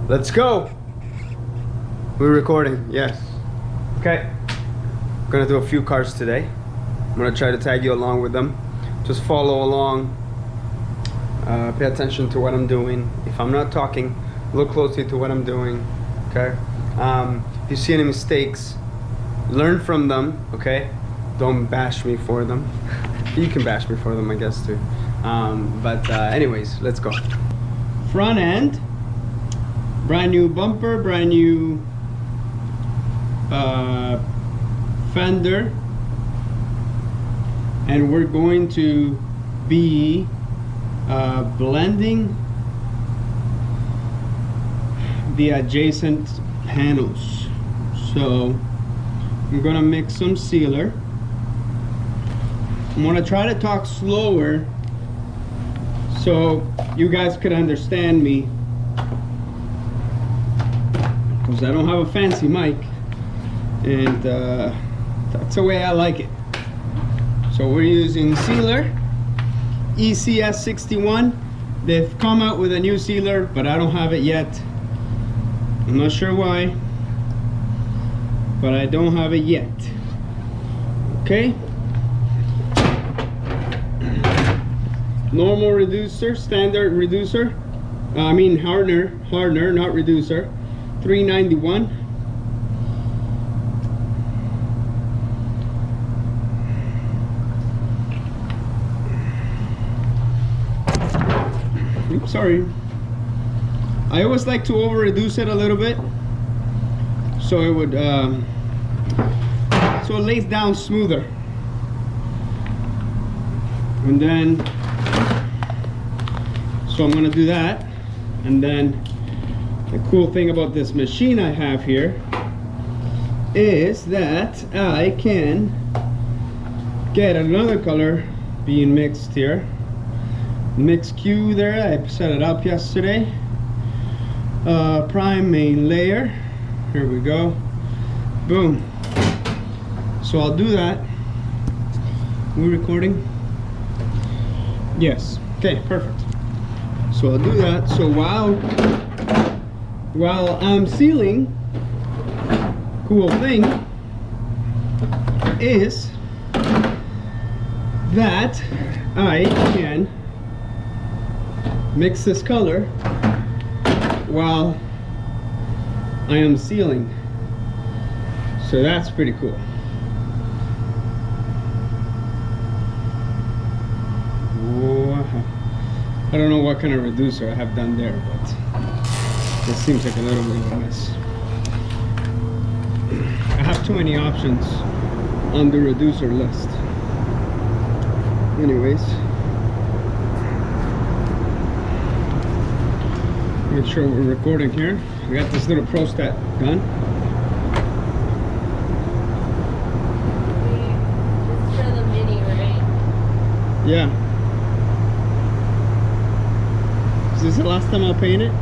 Let's go. We're recording, yes. Okay. I'm gonna do a few cars today. I'm gonna try to tag you along with them. Just follow along. Pay attention to what I'm doing. If I'm not talking, look closely to what I'm doing. Okay. If you see any mistakes, learn from them. Okay. Don't bash me for them. You can bash me for them, I guess, too. Anyways, let's go. Front end, brand new bumper, brand new fender, and we're going to be blending the adjacent panels. So I'm gonna mix some sealer. I'm gonna try to talk slower so you guys could understand me, because I don't have a fancy mic, and that's the way I like it. So we're using sealer ECS 61. They've come out with a new sealer, but I don't have it yet. I'm not sure why, but I don't have it yet. Okay. Normal reducer, standard reducer. I mean hardener, not reducer. 391. Oops, sorry. I always like to over reduce it a little bit, so it would so it lays down smoother. And then so I'm gonna do that, and then the cool thing about this machine I have here is that I can get another color being mixed here. Mix Q there, I set it up yesterday. Prime main layer, here we go, boom. So I'll do that. We're recording? Yes, okay, perfect. So I'll do that. So while I'm sealing, cool thing is that I can mix this color while I am sealing. So that's pretty cool. I don't know what kind of reducer I have done there, but it seems like a little bit of a mess. I have too many options on the reducer list. Anyways, make sure we're recording here. We got this little ProStat gun. This is for the mini, right? Yeah. Is this the last time I'll paint it?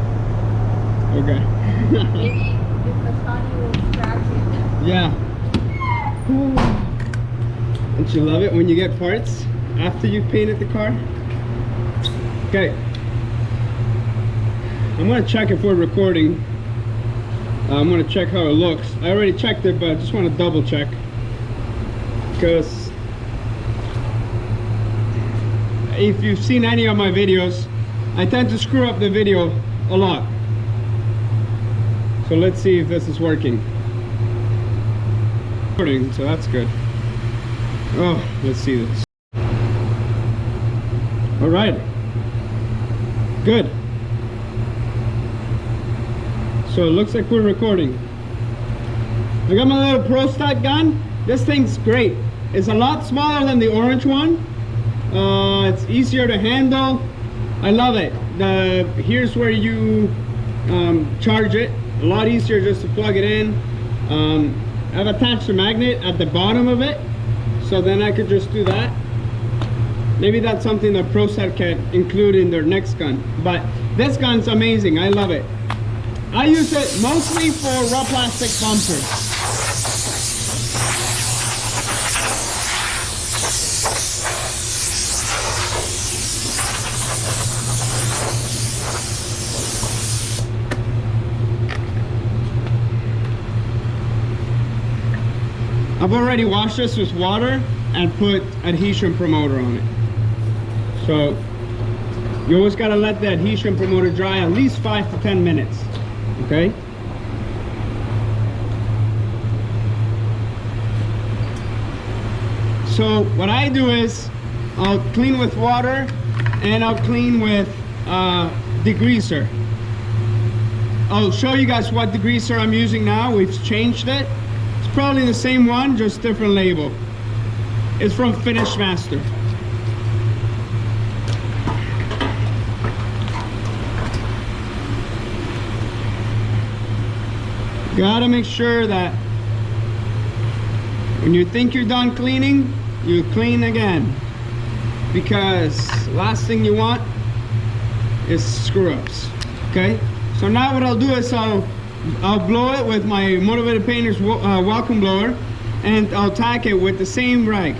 Okay. Maybe if the Scotty will distract you. Yeah. Don't you love it when you get parts after you've painted the car? Okay. I'm gonna check if we're recording. I'm gonna check how it looks. I already checked it, but I just want to double check, because if you've seen any of my videos, I tend to screw up the video a lot. So let's see if this is working. So that's good. Oh, let's see this. All right. Good. So it looks like we're recording. I got my little ProStat gun. This thing's great. It's a lot smaller than the orange one. It's easier to handle. I love it. Here's where you charge it. A lot easier just to plug it in. I've attached a magnet at the bottom of it, so then I could just do that. Maybe that's something that ProStat can include in their next gun. But this gun's amazing. I love it. I use it mostly for raw plastic bumpers. I've already washed this with water and put adhesion promoter on it. So you always gotta let the adhesion promoter dry at least 5 to 10 minutes, okay? So what I do is I'll clean with water and I'll clean with degreaser. I'll show you guys what degreaser I'm using now. We've changed it. It's probably the same one, just different label. It's from Finish Master. Gotta make sure that when you think you're done cleaning, you clean again, because last thing you want is screw-ups. Okay, so now what I'll do is I'll blow it with my Motivated Painters vacuum blower, and I'll tack it with the same rag.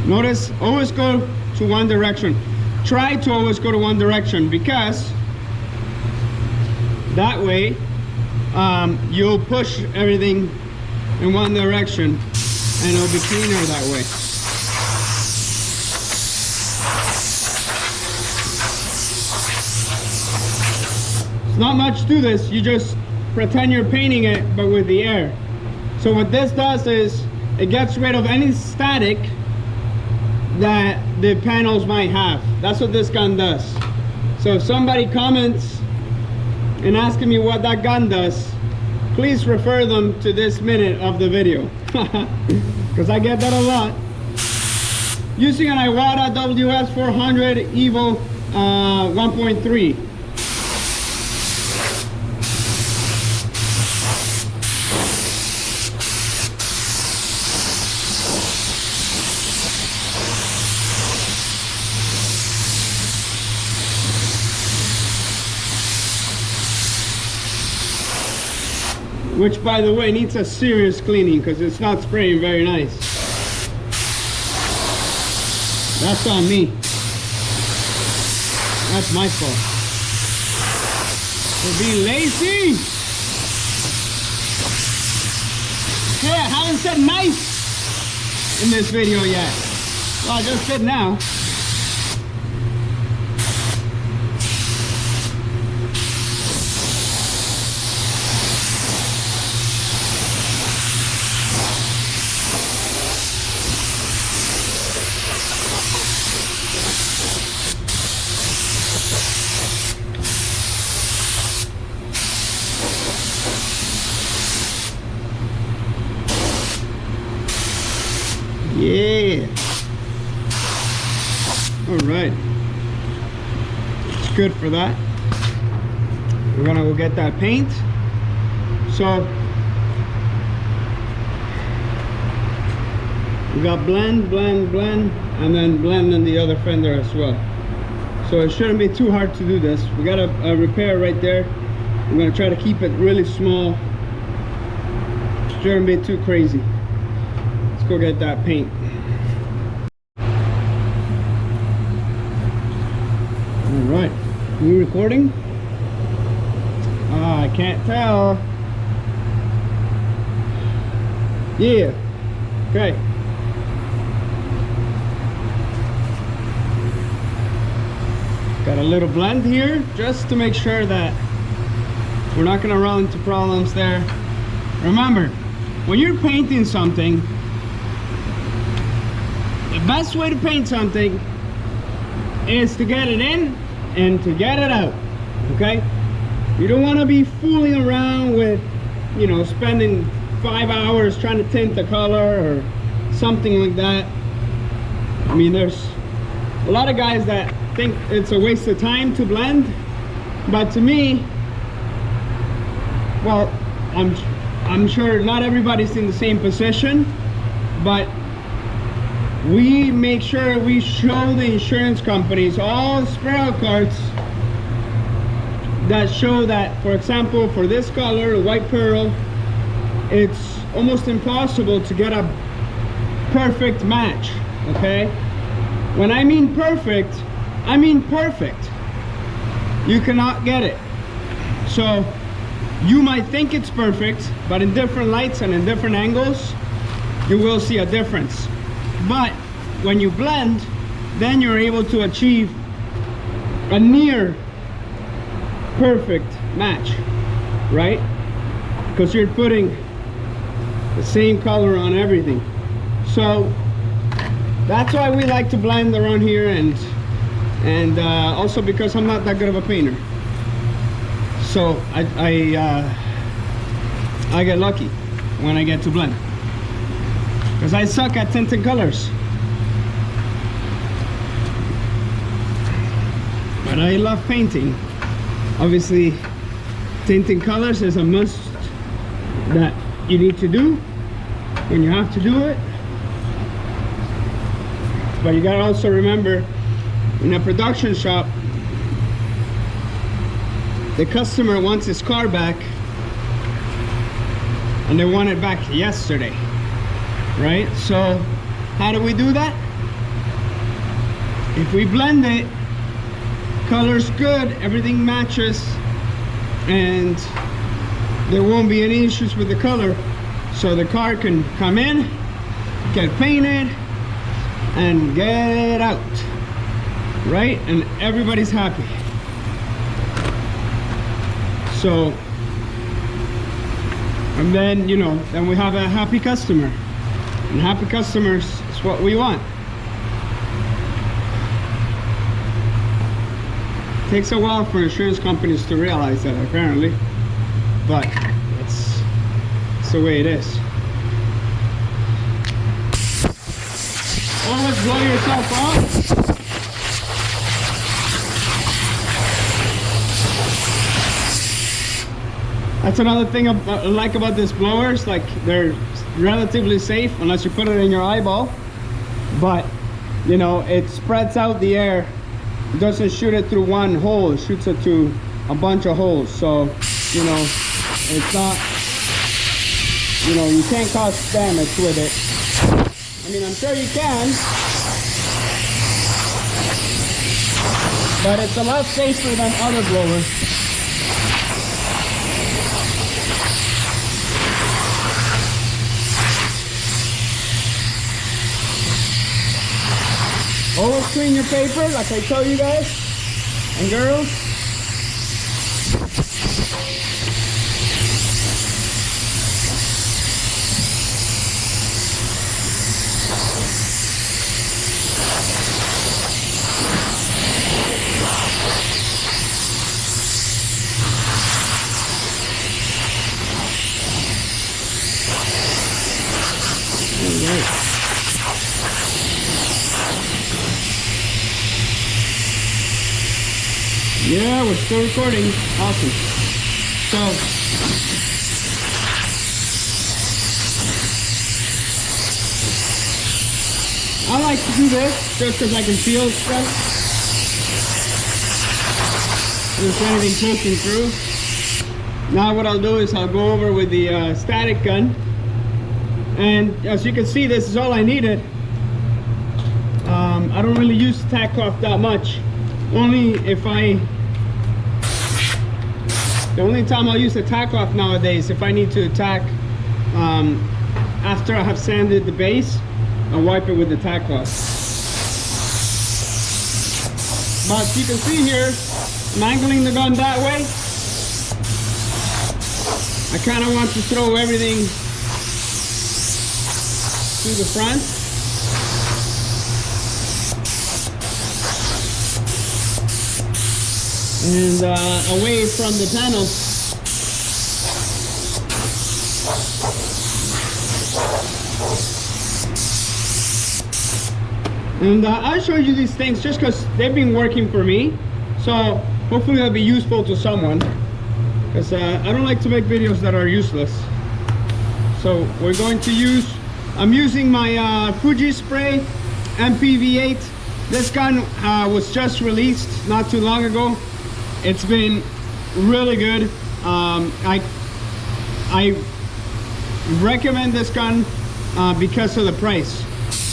Notice, always go to one direction. Try to always go to one direction, because that way you'll push everything in one direction and it'll be cleaner that way. It's not much to this. You just pretend you're painting it, but with the air. So what this does is it gets rid of any static that the panels might have. That's what this gun does. So if somebody comments and asking me what that gun does, please refer them to this minute of the video, because I get that a lot. Using an Iwata WS400 Evo 1.3. Which, by the way, needs a serious cleaning because it's not spraying very nice. That's on me. That's my fault. For being lazy. Hey, I haven't said nice in this video yet. Well, I just did now. Yeah. All right. It's good for that. We're gonna go get that paint. So we got blend, blend, blend, and then blend in the other fender as well. So it shouldn't be too hard to do this. We got a repair right there. I'm gonna try to keep it really small. Shouldn't be too crazy. Let's go get that paint. All right, you recording? I can't tell. Yeah, okay. Got a little blend here just to make sure that we're not gonna run into problems there. Remember, when you're painting something, the best way to paint something is to get it in and to get it out, okay? You don't want to be fooling around with, you know, spending 5 hours trying to tint the color or something like that. I mean, there's a lot of guys that think it's a waste of time to blend, but to me, well, I'm sure not everybody's in the same position, but we make sure we show the insurance companies all spray out cards that show that, for example, for this color, the white pearl, it's almost impossible to get a perfect match, okay? When I mean perfect, I mean perfect. You cannot get it. So you might think it's perfect, but in different lights and in different angles, you will see a difference. But when you blend, then you're able to achieve a near perfect match, right? Because you're putting the same color on everything. So that's why we like to blend around here, and also because I'm not that good of a painter. So I get lucky when I get to blend, because I suck at tinting colors. But I love painting. Obviously, tinting colors is a must that you need to do when you have to do it. But you gotta also remember, in a production shop, the customer wants his car back, and they want it back yesterday, right? So how do we do that? If we blend it, color's good, everything matches, and there won't be any issues with the color. So the car can come in, get painted, and get out, right? And everybody's happy. So, and then, you know, then we have a happy customer, and happy customers is what we want. Takes a while for insurance companies to realize that, apparently, but it's the way it is. Always blow yourself off. That's another thing I like about these blowers. Like, they're relatively safe unless you put it in your eyeball, but you know, it spreads out the air. It doesn't shoot it through one hole, it shoots it through a bunch of holes. So, you know, it's not, you know, you can't cause damage with it. I mean, I'm sure you can, but it's a lot safer than other blowers. Always clean your paper, like I tell you guys and girls. All right. Yeah, we're still recording. Awesome. So, I like to do this just because I can feel stuff. If there's anything poking through. Now what I'll do is I'll go over with the static gun. And as you can see, this is all I needed. I don't really use tack off that much. Only if the only time I'll use the tack off nowadays, if I need to tack after I have sanded the base, I'll wipe it with the tack off. But you can see here, I'm angling the gun that way. I kind of want to throw everything to the front. And away from the panel. And I'll show you these things just because they've been working for me. So hopefully they'll be useful to someone. Because I don't like to make videos that are useless. So we're going to use, I'm using my Fuji Spray MPV8. This gun was just released not too long ago. It's been really good. I recommend this gun because of the price.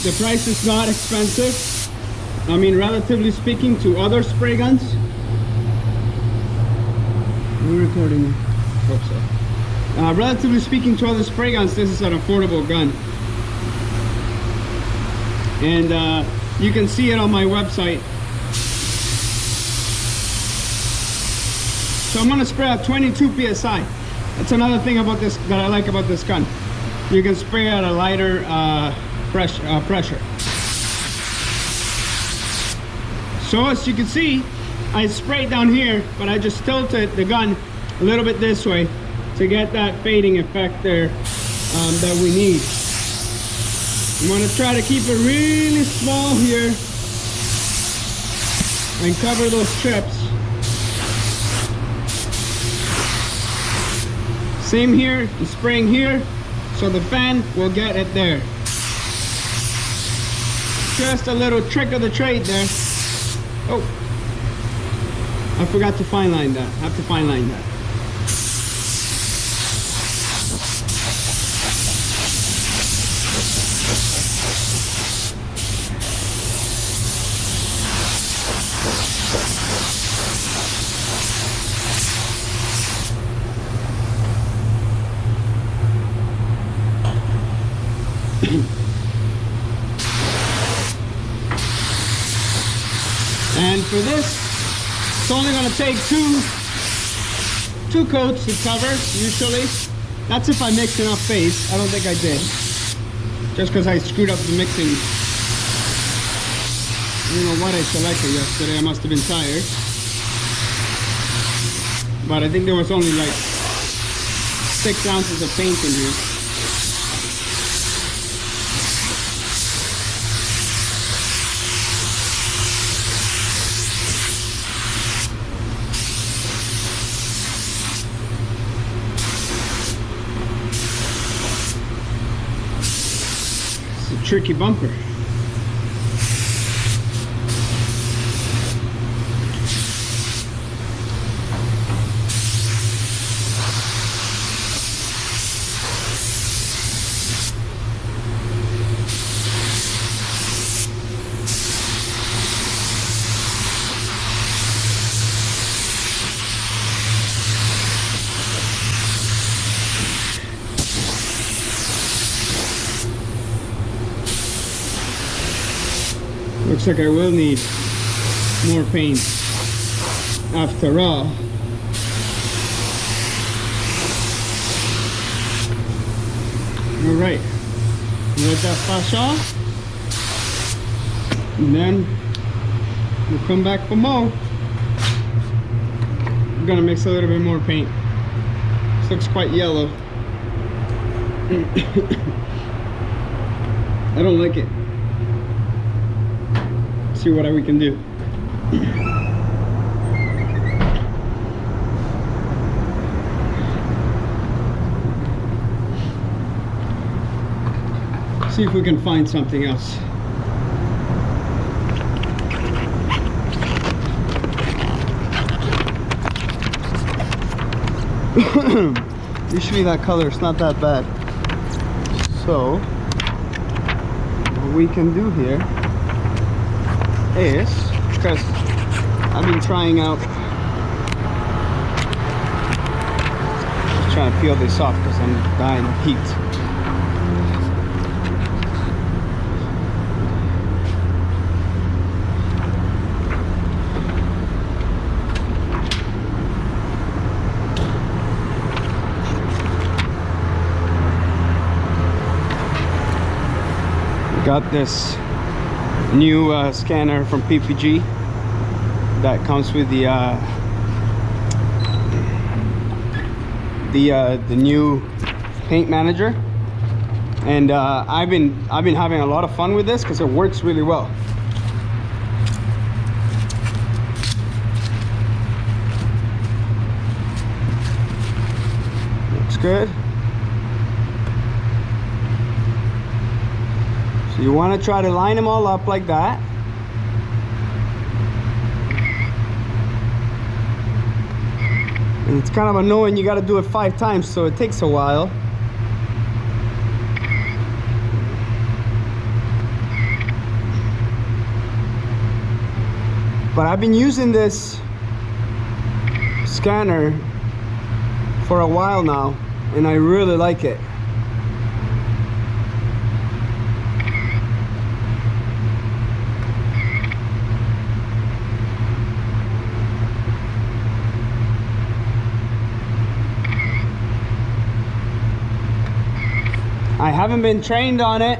The price is not expensive. I mean, relatively speaking to other spray guns. We're recording. Hope so. Relatively speaking to other spray guns, this is an affordable gun. And you can see it on my website. So I'm gonna spray at 22 psi. That's another thing about this that I like about this gun. You can spray at a lighter pressure. So as you can see, I sprayed down here, but I just tilted the gun a little bit this way to get that fading effect there that we need. I'm gonna try to keep it really small here and cover those trips. Same here, I'm spraying here, so the fan will get it there. Just a little trick of the trade there. Oh, I forgot to fine line that. I have to fine line that. And for this, it's only going to take two coats to cover, usually. That's if I mix enough base. I don't think I did. Just because I screwed up the mixing. I don't know what I selected yesterday. I must have been tired. But I think there was only like 6 ounces of paint in here. Tricky bumper. Looks like I will need more paint after all. Alright, let that flash off, and then we'll come back for more. I'm gonna mix a little bit more paint. This looks quite yellow. I don't like it. See what we can do. See if we can find something else. Usually that color is not that bad. So what we can do here is, because I've been trying out, just trying to peel this off because I'm dying of heat. Got this new scanner from PPG that comes with the new paint manager, and I've been having a lot of fun with this because it works really well. Looks good. So you want to try to line them all up like that. And it's kind of annoying, you got to do it 5 times, so it takes a while. But I've been using this scanner for a while now, and I really like it. I haven't been trained on it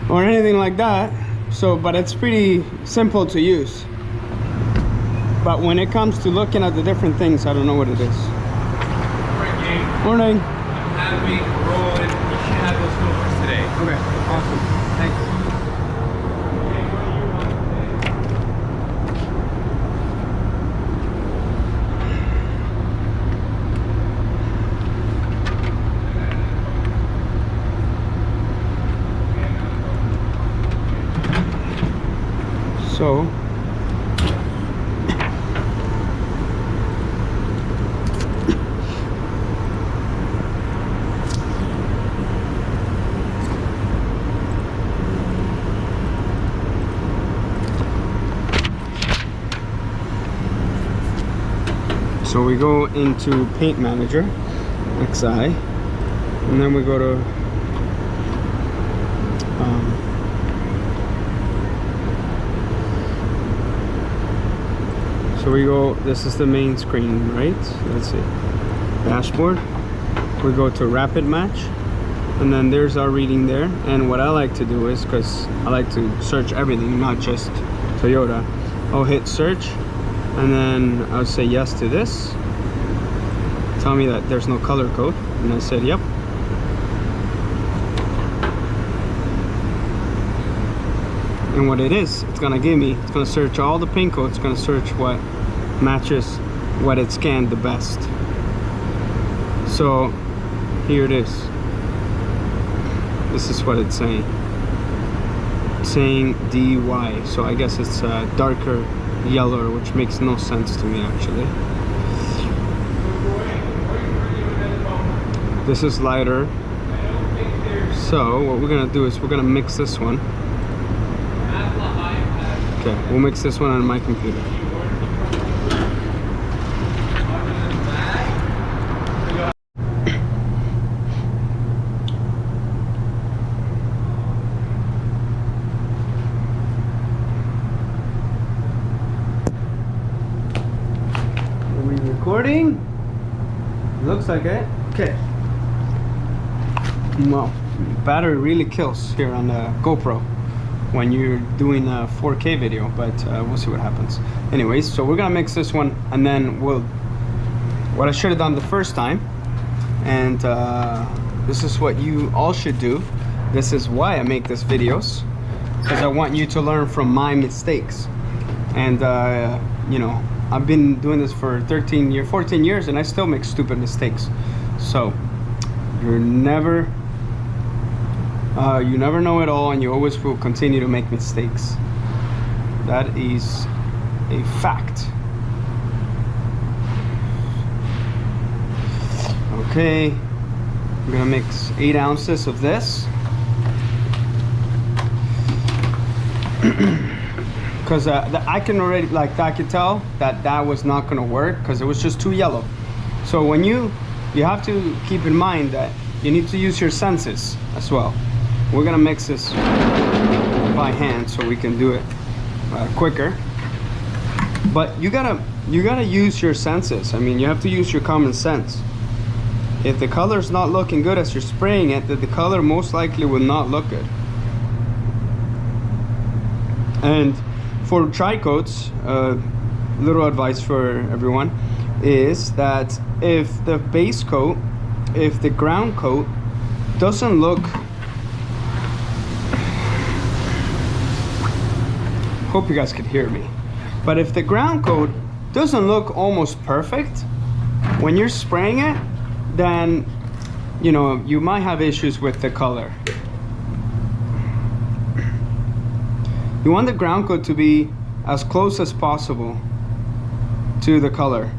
or anything like that, so but it's pretty simple to use. But when it comes to looking at the different things, I don't know what it is. Morning. I'm having roll and you should have those filters today. Okay, awesome. Thanks. So we go into Paint Manager, XI, and then we go to so we go, this is the main screen, right? Let's see, dashboard. We go to Rapid Match, and then there's our reading there. And what I like to do is, because I like to search everything, not just Toyota, I'll hit search, and then I'll say yes to this. Tell me that there's no color code, and I said yep. And what it is, it's gonna give me, it's gonna search all the paint codes, it's gonna search what matches what it scanned the best. So here it is. This is what it's saying. It's saying DY, so I guess it's darker yellow, which makes no sense to me actually. This is lighter. So what we're gonna do is we're gonna mix this one. Okay, we'll mix this one on my computer. Are we recording? Looks like it. Okay. Well, battery really kills here on the GoPro when you're doing a 4K video, but we'll see what happens. Anyways, so we're gonna mix this one, and then we'll, what I should have done the first time, and this is what you all should do. This is why I make these videos, because I want you to learn from my mistakes. And you know, I've been doing this for 14 years, and I still make stupid mistakes. So you never know it all, and you always will continue to make mistakes. That is a fact. Okay, I'm gonna mix 8 ounces of this. Because I can already, like, I could tell that that was not gonna work because it was just too yellow. So when you have to keep in mind that you need to use your senses as well. We're gonna mix this by hand so we can do it quicker. But you gotta use your senses. I mean, you have to use your common sense. If the color's not looking good as you're spraying it, then the color most likely will not look good. And for tri-coats, little advice for everyone is that if the base coat, if the ground coat doesn't look, hope you guys could hear me, but if the ground coat doesn't look almost perfect when you're spraying it, then you know you might have issues with the color. You want the ground coat to be as close as possible to the color.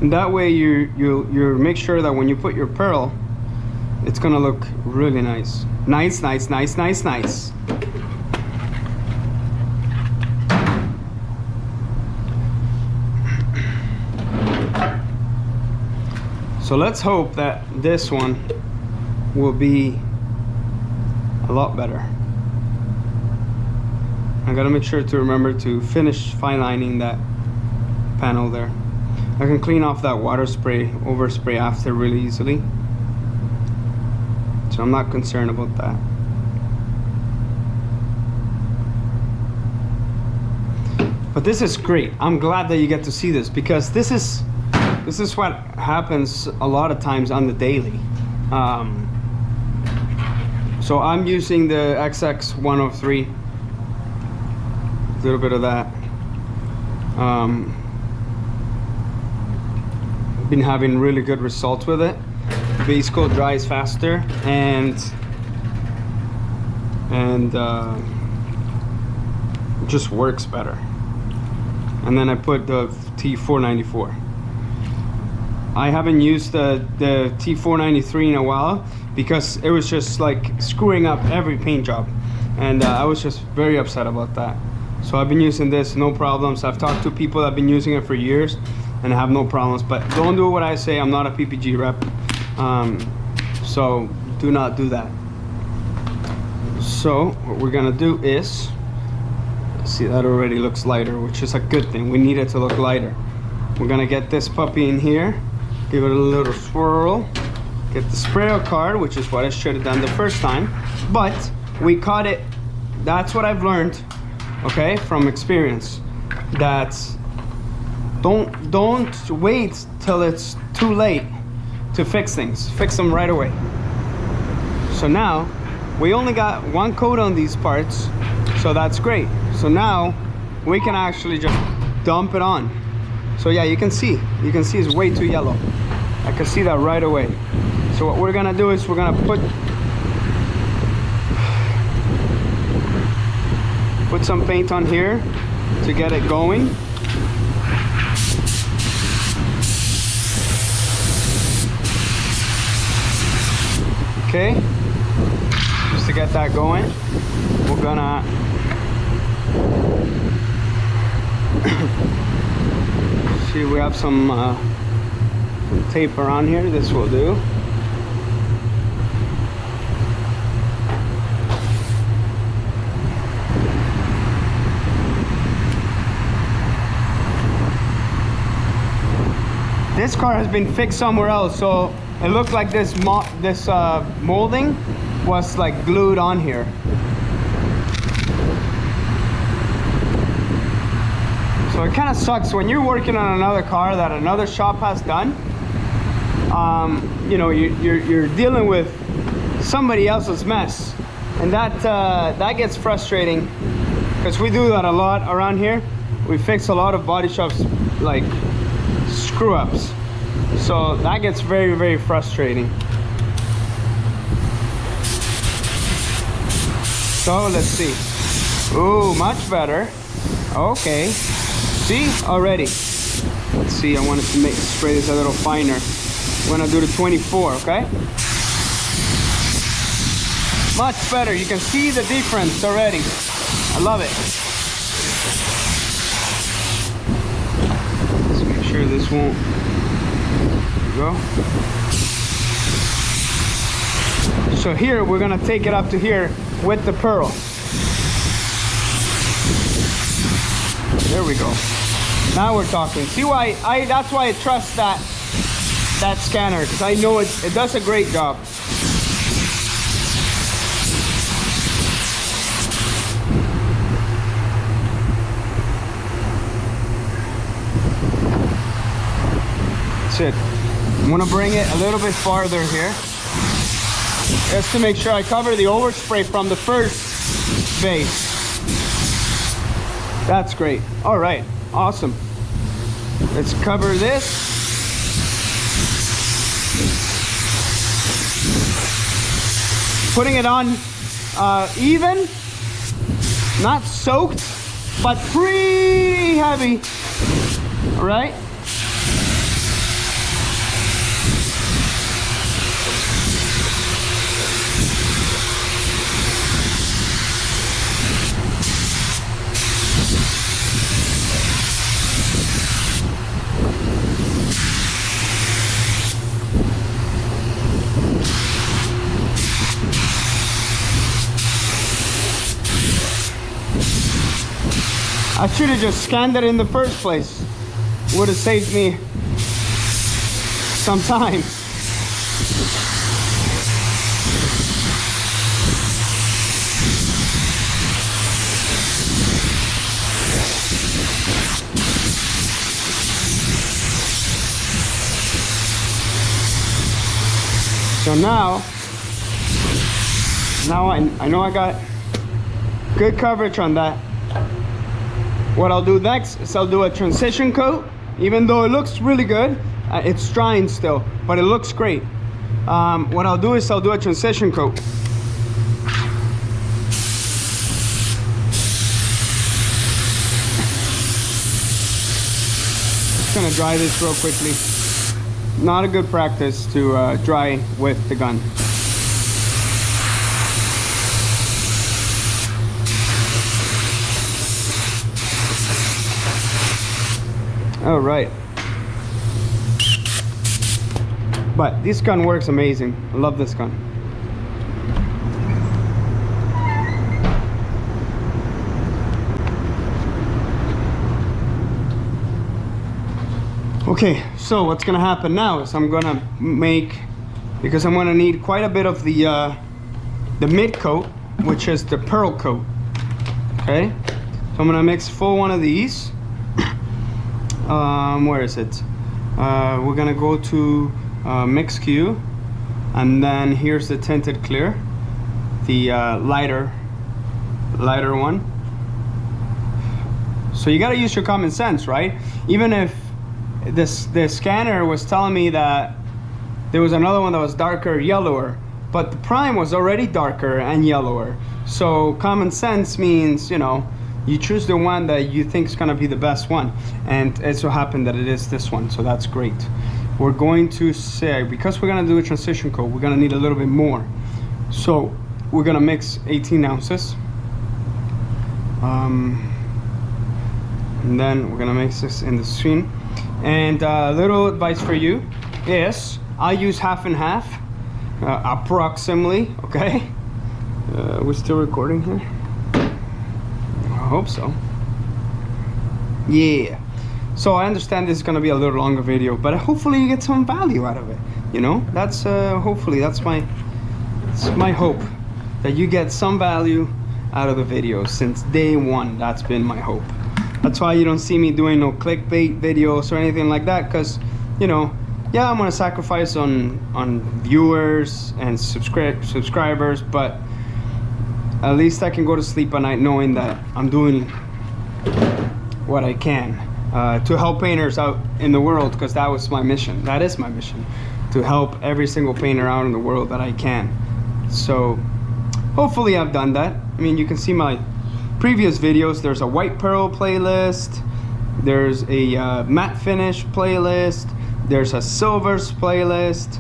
And that way you make sure that when you put your pearl, it's gonna look really nice. Nice, nice, nice, nice, nice. So let's hope that this one will be a lot better. I gotta make sure to remember to finish fine lining that panel there. I can clean off that water spray, overspray after really easily. So I'm not concerned about that. But this is great. I'm glad that you get to see this, because this is what happens a lot of times on the daily. So I'm using the XX103, a little bit of that. Been having really good results with it. Base coat dries faster and just works better. And then I put the T494. I haven't used the T493 in a while because it was just like screwing up every paint job, and I was just very upset about that. So I've been using this, no problems. I've talked to people that have been using it for years and have no problems. But don't do what I say. I'm not a PPG rep, so do not do that. So what we're gonna do is, see, that already looks lighter, which is a good thing. We need it to look lighter. We're gonna get this puppy in here, give it a little swirl, get the sprayer card, which is what I should have done the first time, but we caught it. That's what I've learned, okay, from experience, that don't wait till it's too late to fix things. Fix them right away. So now we only got one coat on these parts, so that's great. So now we can actually just dump it on. So yeah, you can see it's way too yellow. I can see that right away. So what we're gonna do is we're gonna put some paint on here to get it going. Okay, just to get that going, we're gonna see, we have some tape around here. This will do. This car has been fixed somewhere else, so it looked like this molding was like glued on here. So it kind of sucks when you're working on another car that another shop has done. You know, you're dealing with somebody else's mess, and that gets frustrating, because we do that a lot around here. We fix a lot of body shops like screw ups, so that gets very, very frustrating. So let's see. Ooh, much better. Okay, see already. Let's see, I wanted to spray this a little finer. I'm gonna do the 24, okay? Much better. You can see the difference already. I love it. Let's make sure this won't. There we go. So here we're gonna take it up to here with the pearl. There we go. Now we're talking. See why that's why I trust that scanner, because I know it does a great job. That's it. I'm gonna bring it a little bit farther here, just to make sure I cover the overspray from the first base. That's great. All right, awesome. Let's cover this. Putting it on even, not soaked, but pretty heavy. All right. I should have just scanned it in the first place. Would have saved me some time. So now I know I got good coverage on that. What I'll do next is I'll do a transition coat. Even though it looks really good, it's drying still, but it looks great. What I'll do is I'll do a transition coat. Just gonna dry this real quickly. Not a good practice to dry with the gun. All right. But this gun works amazing. I love this gun. Okay, so what's gonna happen now is I'm gonna make, because I'm gonna need quite a bit of the mid coat, which is the pearl coat. Okay, so I'm gonna mix full one of these. Where is it? We're gonna go to mix Q, and then here's the tinted clear, the lighter one. So you gotta use your common sense, right? Even if the scanner was telling me that there was another one that was darker, yellower, but the prime was already darker and yellower. So common sense means, you know, you choose the one that you think is gonna be the best one, and it so happened that it is this one, so that's great. We're going to say, because we're gonna do a transition coat, we're gonna need a little bit more. So we're gonna mix 18 ounces. And then we're gonna mix this in the screen. And a little advice for you is, I use half and half, approximately, okay? We're still recording here? I hope so. Yeah. So I understand this is gonna be a little longer video, but hopefully you get some value out of it. You know, that's hopefully that's my hope, that you get some value out of the video. Since day one, that's been my hope. That's why you don't see me doing no clickbait videos or anything like that, because, you know, yeah, I'm gonna sacrifice on viewers and subscribers, but at least I can go to sleep at night knowing that I'm doing what I can to help painters out in the world, because that was my mission. That is my mission, to help every single painter out in the world that I can. So hopefully I've done that. I mean, you can see my previous videos. There's a white pearl playlist, there's a matte finish playlist, there's a silvers playlist,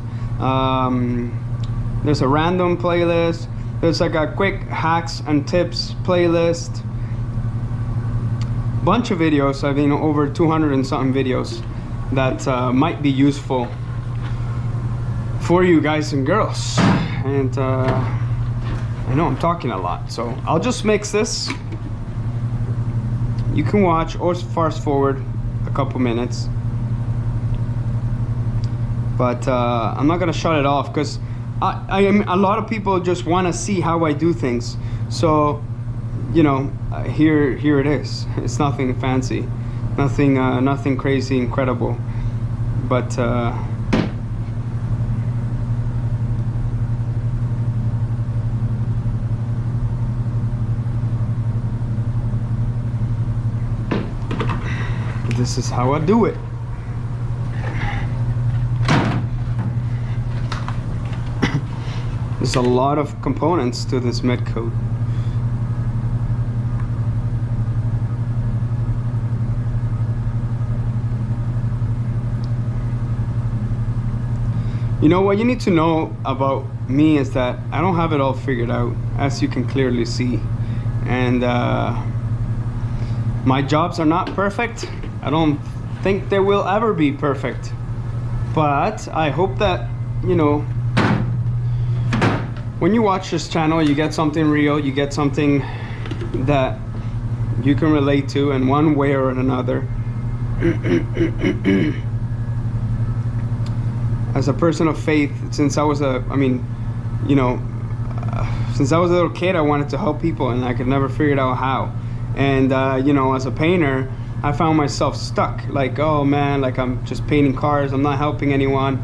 there's a random playlist, there's like a quick hacks and tips playlist. Bunch of videos. I've been over 200 and something videos that might be useful for you guys and girls. And I know I'm talking a lot, so I'll just mix this. You can watch or fast forward a couple minutes, but I'm not gonna shut it off, because a lot of people just want to see how I do things. So, you know, here it is. It's nothing fancy, nothing crazy incredible, but this is how I do it. There's a lot of components to this mid coat. You know, what you need to know about me is that I don't have it all figured out, as you can clearly see. And my jobs are not perfect. I don't think they will ever be perfect. But I hope that, you know, when you watch this channel, you get something real, you get something that you can relate to in one way or another. As a person of faith, since I was since I was a little kid, I wanted to help people, and I could never figure out how. And you know, as a painter, I found myself stuck. Like, oh man, like I'm just painting cars, I'm not helping anyone.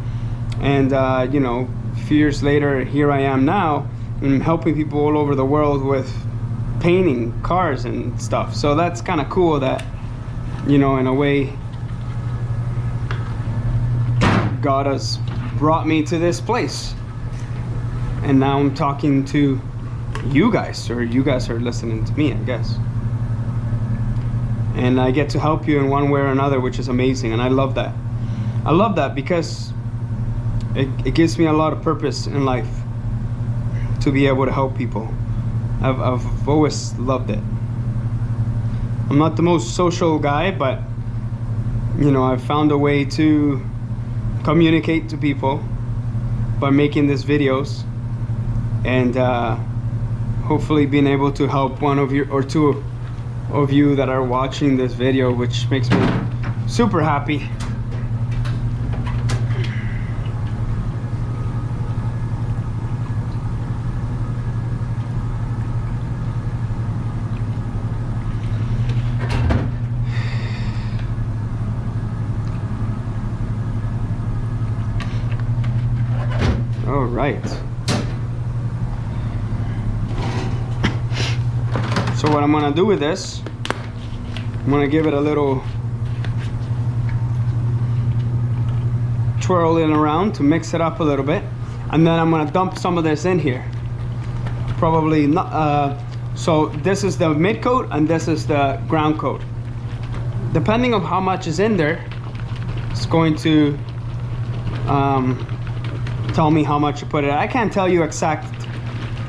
And you know, a few years later, here I am now, and I'm helping people all over the world with painting cars and stuff. So that's kind of cool that, you know, in a way, God has brought me to this place, and now I'm talking to you guys, or you guys are listening to me, I guess, and I get to help you in one way or another, which is amazing. And I love that. I love that because it gives me a lot of purpose in life to be able to help people. I've always loved it. I'm not the most social guy, but you know, I've found a way to communicate to people by making these videos, and hopefully being able to help one of you or two of you that are watching this video, which makes me super happy. All right. So what I'm gonna do with this, I'm gonna give it a little twirling around to mix it up a little bit, and then I'm gonna dump some of this in here. Probably not. So this is the mid coat and this is the ground coat. Depending on how much is in there, it's going to tell me how much to put it. I can't tell you exact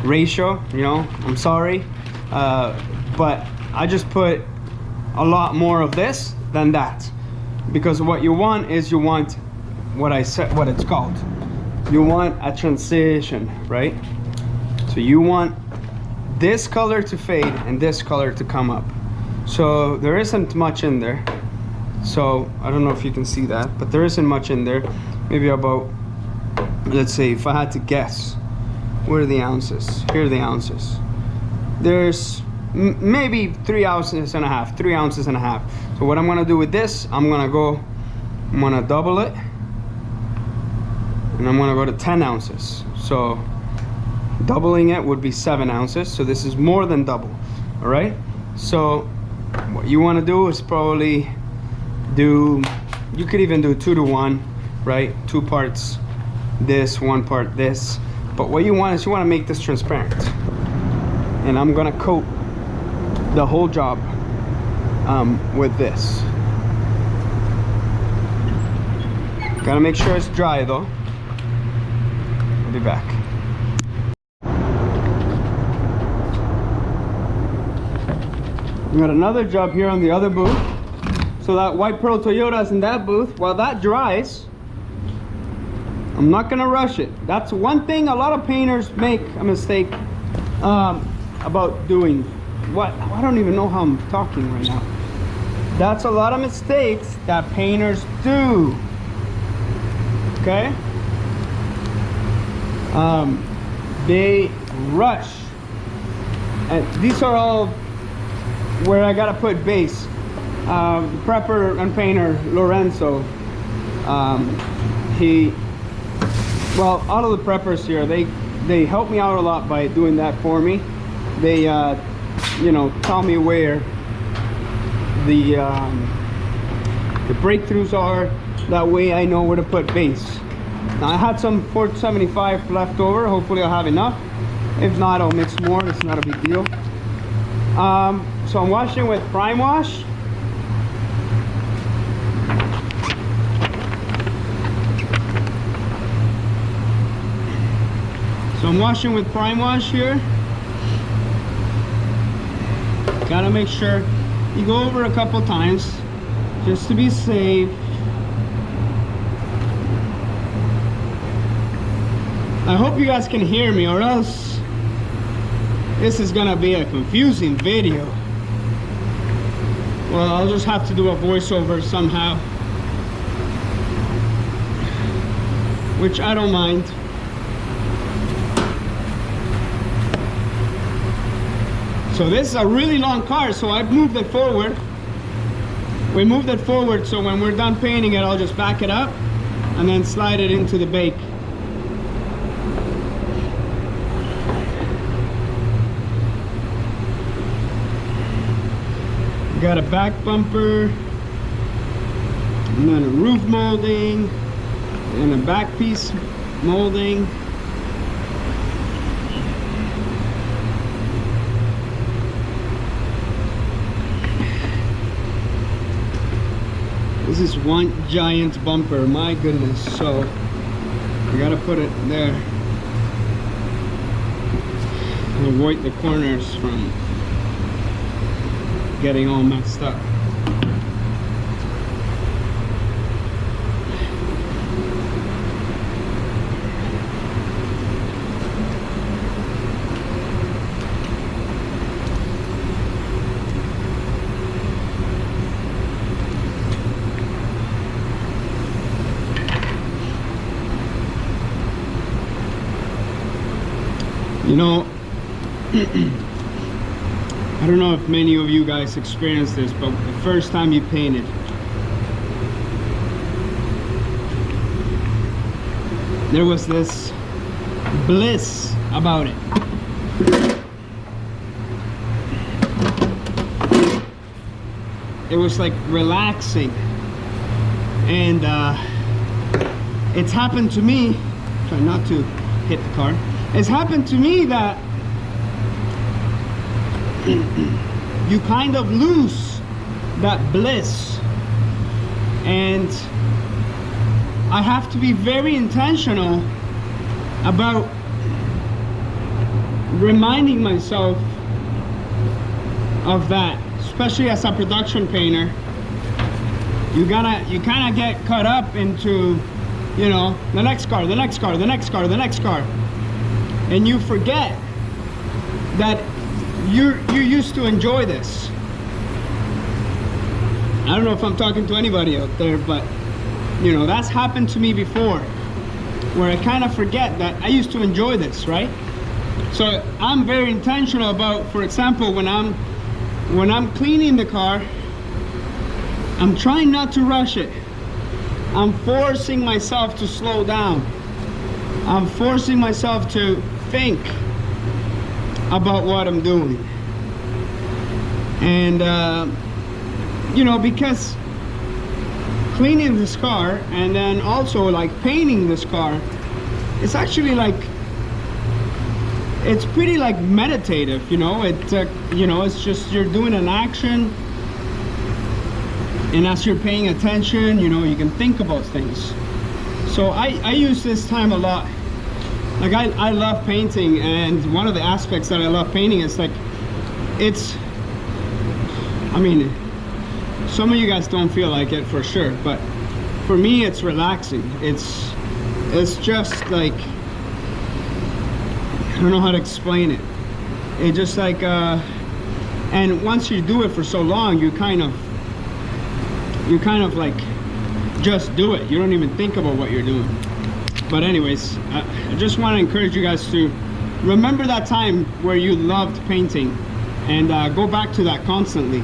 ratio, you know, I'm sorry, but I just put a lot more of this than that, because what you want is, you want what I said, what it's called, you want a transition, right? So you want this color to fade and this color to come up. So there isn't much in there, so I don't know if you can see that, but there isn't much in there. Maybe about, let's say, if I had to guess, where are the ounces? Here are the ounces. There's maybe 3 ounces and a half, 3 ounces and a half. So what I'm gonna do with this, I'm gonna double it, and I'm gonna go to 10 ounces. So doubling it would be 7 ounces. So this is more than double, all right? So what you wanna do is probably do, you could even do 2 to 1, right? 2 parts this, 1 part this. But what you want is, you want to make this transparent, and I'm gonna coat the whole job with this. Gotta make sure it's dry though. I'll be back. We got another job here on the other booth. So that White Pearl Toyota is in that booth. While that dries, I'm not gonna rush it. That's one thing a lot of painters make a mistake about doing. What? I don't even know how I'm talking right now. That's a lot of mistakes that painters do. Okay? They rush. And these are all where I gotta put base. The prepper and painter Lorenzo, well, all of the preppers here, they help me out a lot by doing that for me. They you know, tell me where the breakthroughs are. That way I know where to put base. Now I had some 475 left over. Hopefully I'll have enough. If not, I'll mix more. It's not a big deal. So I'm washing with Prime Wash. So I'm washing with Prime Wash here. Gotta make sure you go over a couple times just to be safe. I hope you guys can hear me, or else this is gonna be a confusing video. Well, I'll just have to do a voiceover somehow, which I don't mind. So this is a really long car, so I've moved it forward. We moved it forward, so when we're done painting it, I'll just back it up and then slide it into the bake. Got a back bumper, and then a roof molding, and a back piece molding. This is one giant bumper, my goodness. So I gotta put it there and avoid the corners from getting all messed up. You know, I don't know if many of you guys experienced this, but the first time you painted, there was this bliss about it. It was like relaxing. And it's happened to me, try not to hit the car. It's happened to me that you kind of lose that bliss, and I have to be very intentional about reminding myself of that, especially as a production painter. You kind of get caught up into, you know, the next car, the next car, the next car, the next car, and you forget that you used to enjoy this. I don't know if I'm talking to anybody out there, but you know, that's happened to me before, where I kind of forget that I used to enjoy this, right? So I'm very intentional about, for example, when I'm cleaning the car, I'm trying not to rush it. I'm forcing myself to slow down. I'm forcing myself to think about what I'm doing. And you know, because cleaning this car and then also like painting this car, it's actually like, it's pretty like meditative, you know. You know, it's just you're doing an action, and as you're paying attention, you know, you can think about things. So I use this time a lot. Like I love painting, and one of the aspects that I love painting is like, it's, I mean, some of you guys don't feel like it for sure, but for me it's relaxing. It's just like, I don't know how to explain it. It just like and once you do it for so long, you kind of like just do it. You don't even think about what you're doing. But anyways, I just want to encourage you guys to remember that time where you loved painting, and go back to that constantly.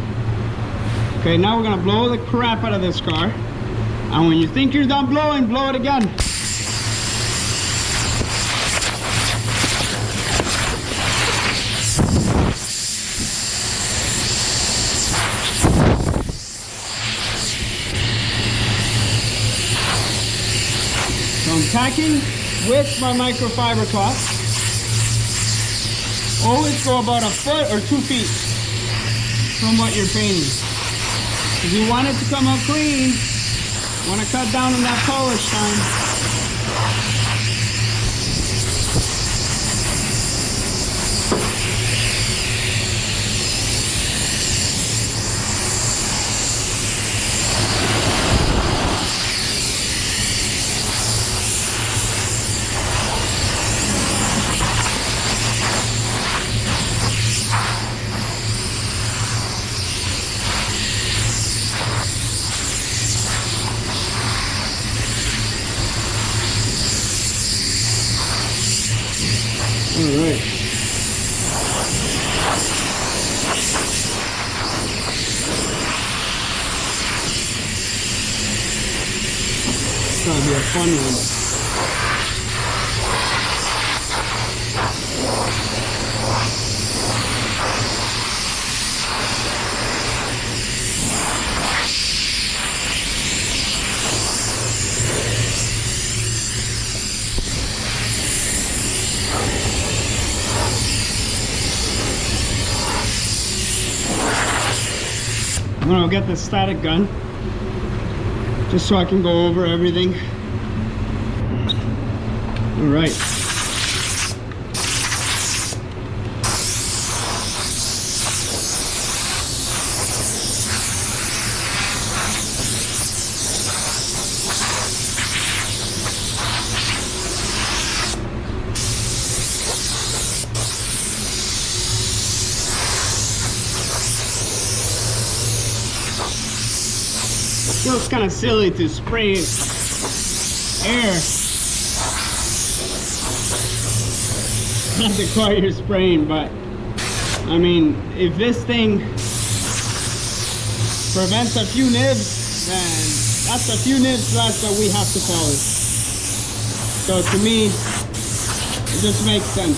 Okay, now we're gonna blow the crap out of this car, and when you think you're done blowing, blow it again. So I'm tacking with my microfiber cloth. Always go about a foot or 2 feet from what you're painting. If you want it to come out clean, want to cut down on that polish time. All right. It's gonna be a fun one. I'm gonna get the static gun just so I can go over everything. All right. Feels kind of silly to spray air. Not the car you're spraying, but I mean, if this thing prevents a few nibs, then that's a few nibs less that we have to polish. So to me, it just makes sense.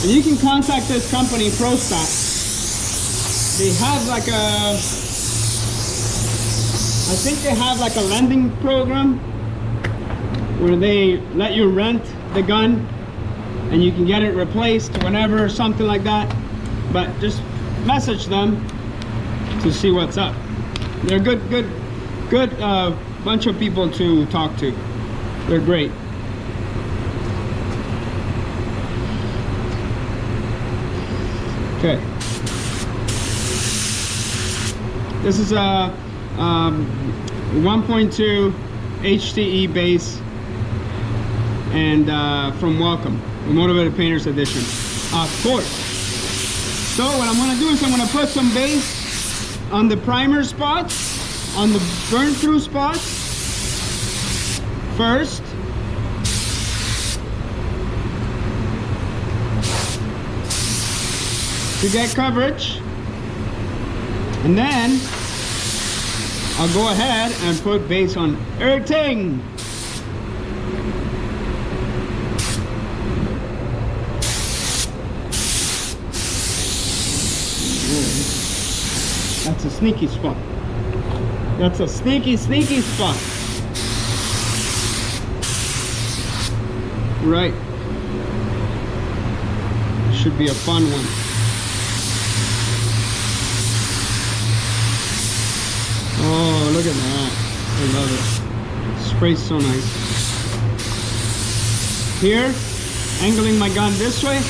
And you can contact this company, ProStat. They have like I think they have like a lending program where they let you rent the gun and you can get it replaced whenever or something like that. But just message them to see what's up. They're good bunch of people to talk to. They're great. Okay. This is a 1.2 HTE base and from Welcome, the Motivated Painters Edition, of course. So what I'm gonna do is I'm gonna put some base on the primer spots, on the burn through spots first. To get coverage, and then I'll go ahead and put base on everything. Ooh, that's a sneaky spot. That's a sneaky spot. Right. Should be a fun one. Oh, look at that. I love it. Sprays so nice. Here, angling my gun this way.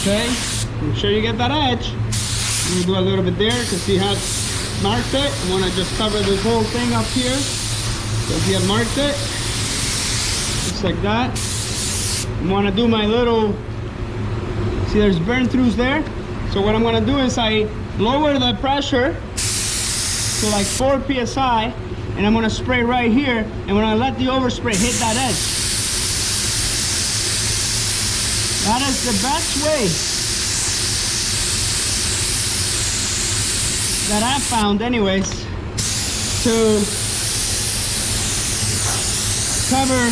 Okay, make sure you get that edge. I'm gonna do a little bit there because he had marked it. I want to just cover this whole thing up here. So he had marked it. Just like that. I want to do my little, see there's burn throughs there. So what I'm going to do is I lower the pressure to like 4 psi, and I'm going to spray right here, and when I let the overspray hit that edge. That is the best way that I've found anyways to cover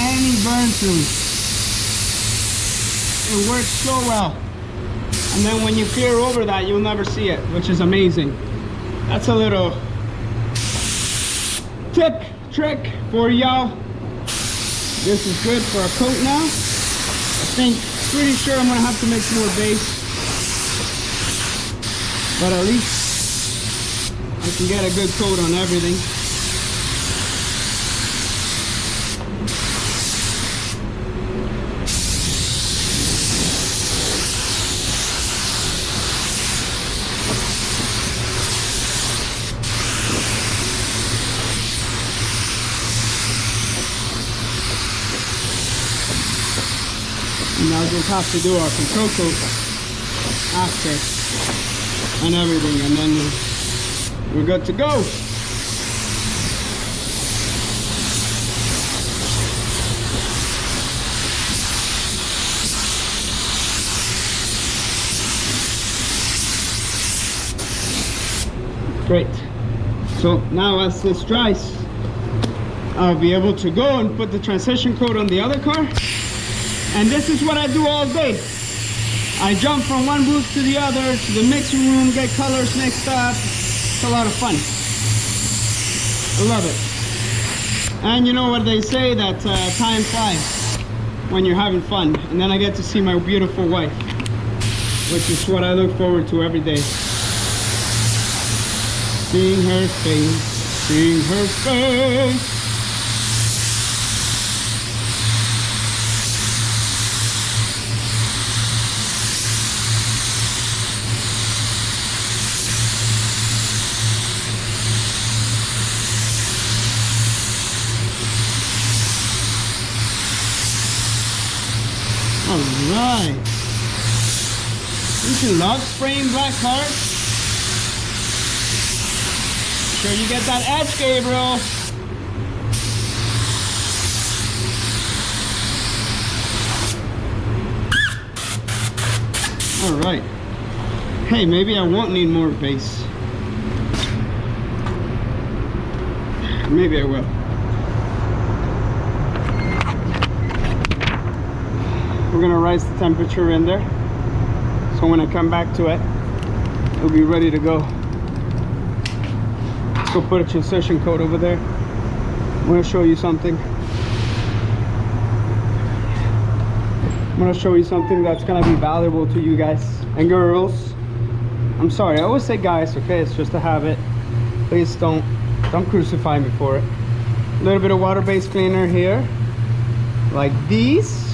any burn throughs. It works so well. And then when you clear over that, you'll never see it, which is amazing. That's a little tip, trick for y'all. This is good for a coat now. Pretty sure I'm gonna have to make more base. But at least I can get a good coat on everything. And I'll just have to do our control coat after and everything, and then we're good to go. Great. So now as this dries, I'll be able to go and put the transition coat on the other car. And this is what I do all day. I jump from one booth to the other, to the mixing room, get colors mixed up. It's a lot of fun. I love it. And you know what they say, that time flies when you're having fun. And then I get to see my beautiful wife, which is what I look forward to every day. Seeing her face, seeing her face. Alright. You can love spraying black cars. Sure you get that edge, Gabriel. Alright. Hey, maybe I won't need more base. Maybe I will. We're gonna rise the temperature in there, so when I come back to it, it'll be ready to go. Let's go put a transition coat over there. I'm gonna show you something. I'm gonna show you something that's gonna be valuable to you guys and girls. I'm sorry, I always say guys, okay? It's just a habit. Please don't crucify me for it. A little bit of water-based cleaner here, like these.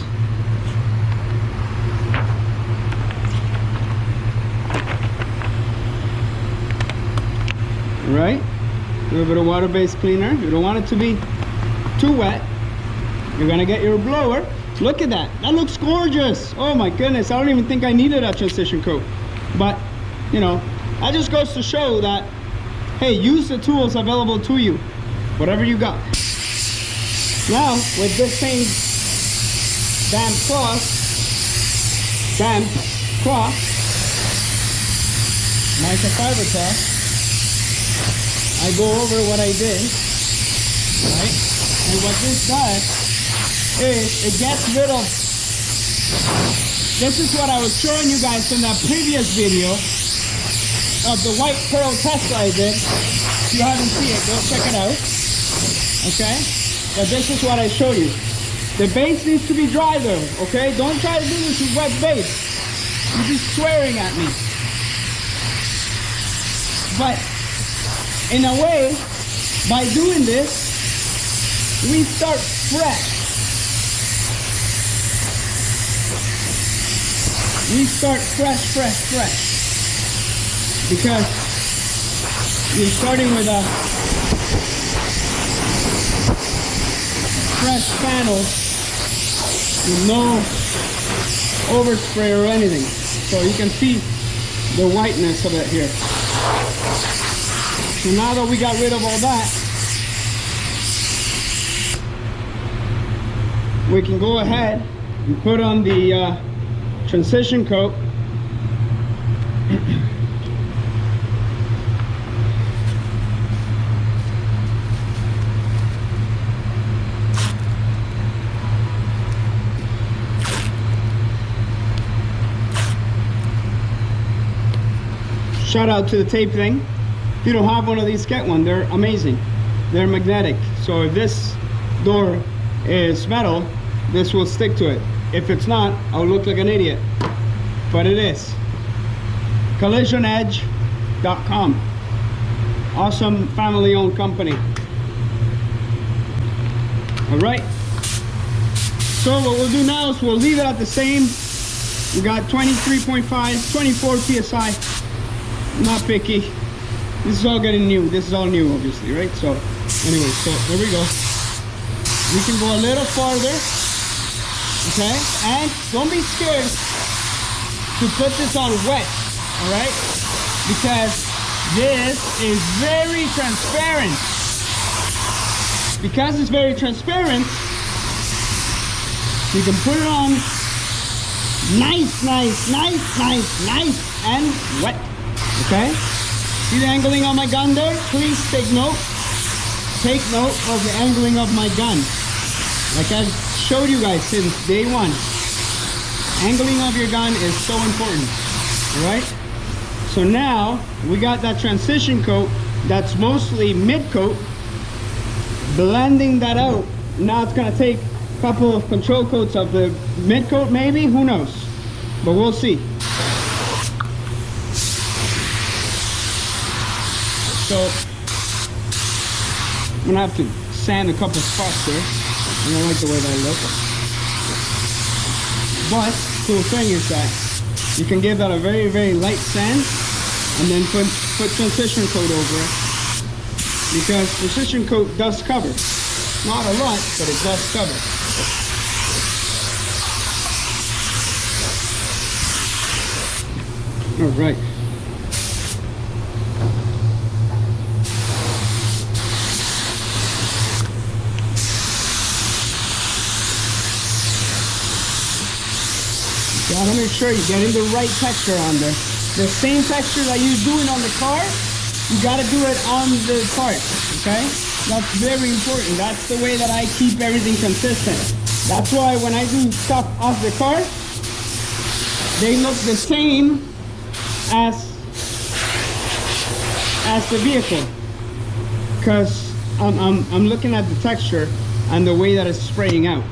Right? A little bit of water-based cleaner. You don't want it to be too wet. You're gonna get your blower. Look at that. That looks gorgeous. Oh my goodness. I don't even think I needed a transition coat. But, you know, that just goes to show that, hey, use the tools available to you. Whatever you got. Now, with this same damp cloth, microfiber cloth, I go over what I did, right? And what this does is it gets rid of, this is what I was showing you guys in that previous video of the white pearl Tesla I did. If you haven't seen it, go check it out, okay? But this is what I showed you. The base needs to be dry though, okay? Don't try to do this with wet base. You'll be swearing at me. But in a way, by doing this, we start fresh. We start fresh. Because you're starting with a fresh panel with no overspray or anything. So you can see the whiteness of it here. So now that we got rid of all that, we can go ahead and put on the transition coat. Shout out to the tape thing. If you don't have one of these, get one. They're amazing. They're magnetic. So if this door is metal, this will stick to it. If it's not, I'll look like an idiot. But it is. CollisionEdge.com. Awesome family-owned company. All right. So what we'll do now is we'll leave it at the same. We got 23.5, 24 PSI. Not picky. This is all getting new. This is all new, obviously, right? So, anyway, so there we go. We can go a little farther, okay? And don't be scared to put this on wet, all right? Because this is very transparent. Because it's very transparent, you can put it on nice and wet, okay? See the angling on my gun there? Please take note. Take note of the angling of my gun. Like I showed you guys since day one. Angling of your gun is so important, right? So now we got that transition coat that's mostly mid coat. Blending that out. Now it's gonna take a couple of control coats of the mid coat, maybe, who knows, but we'll see. So I'm gonna have to sand a couple spots there. I don't like the way that looks, but cool thing is that you can give that a very, very light sand and then put transition coat over it, because transition coat does cover. Not a lot, but it does cover. All right. Gotta make sure you're getting the right texture on there. The same texture that you're doing on the car, you gotta do it on the part, okay? That's very important. That's the way that I keep everything consistent. That's why when I do stuff off the car, they look the same as the vehicle, because I'm looking at the texture and the way that it's spraying out.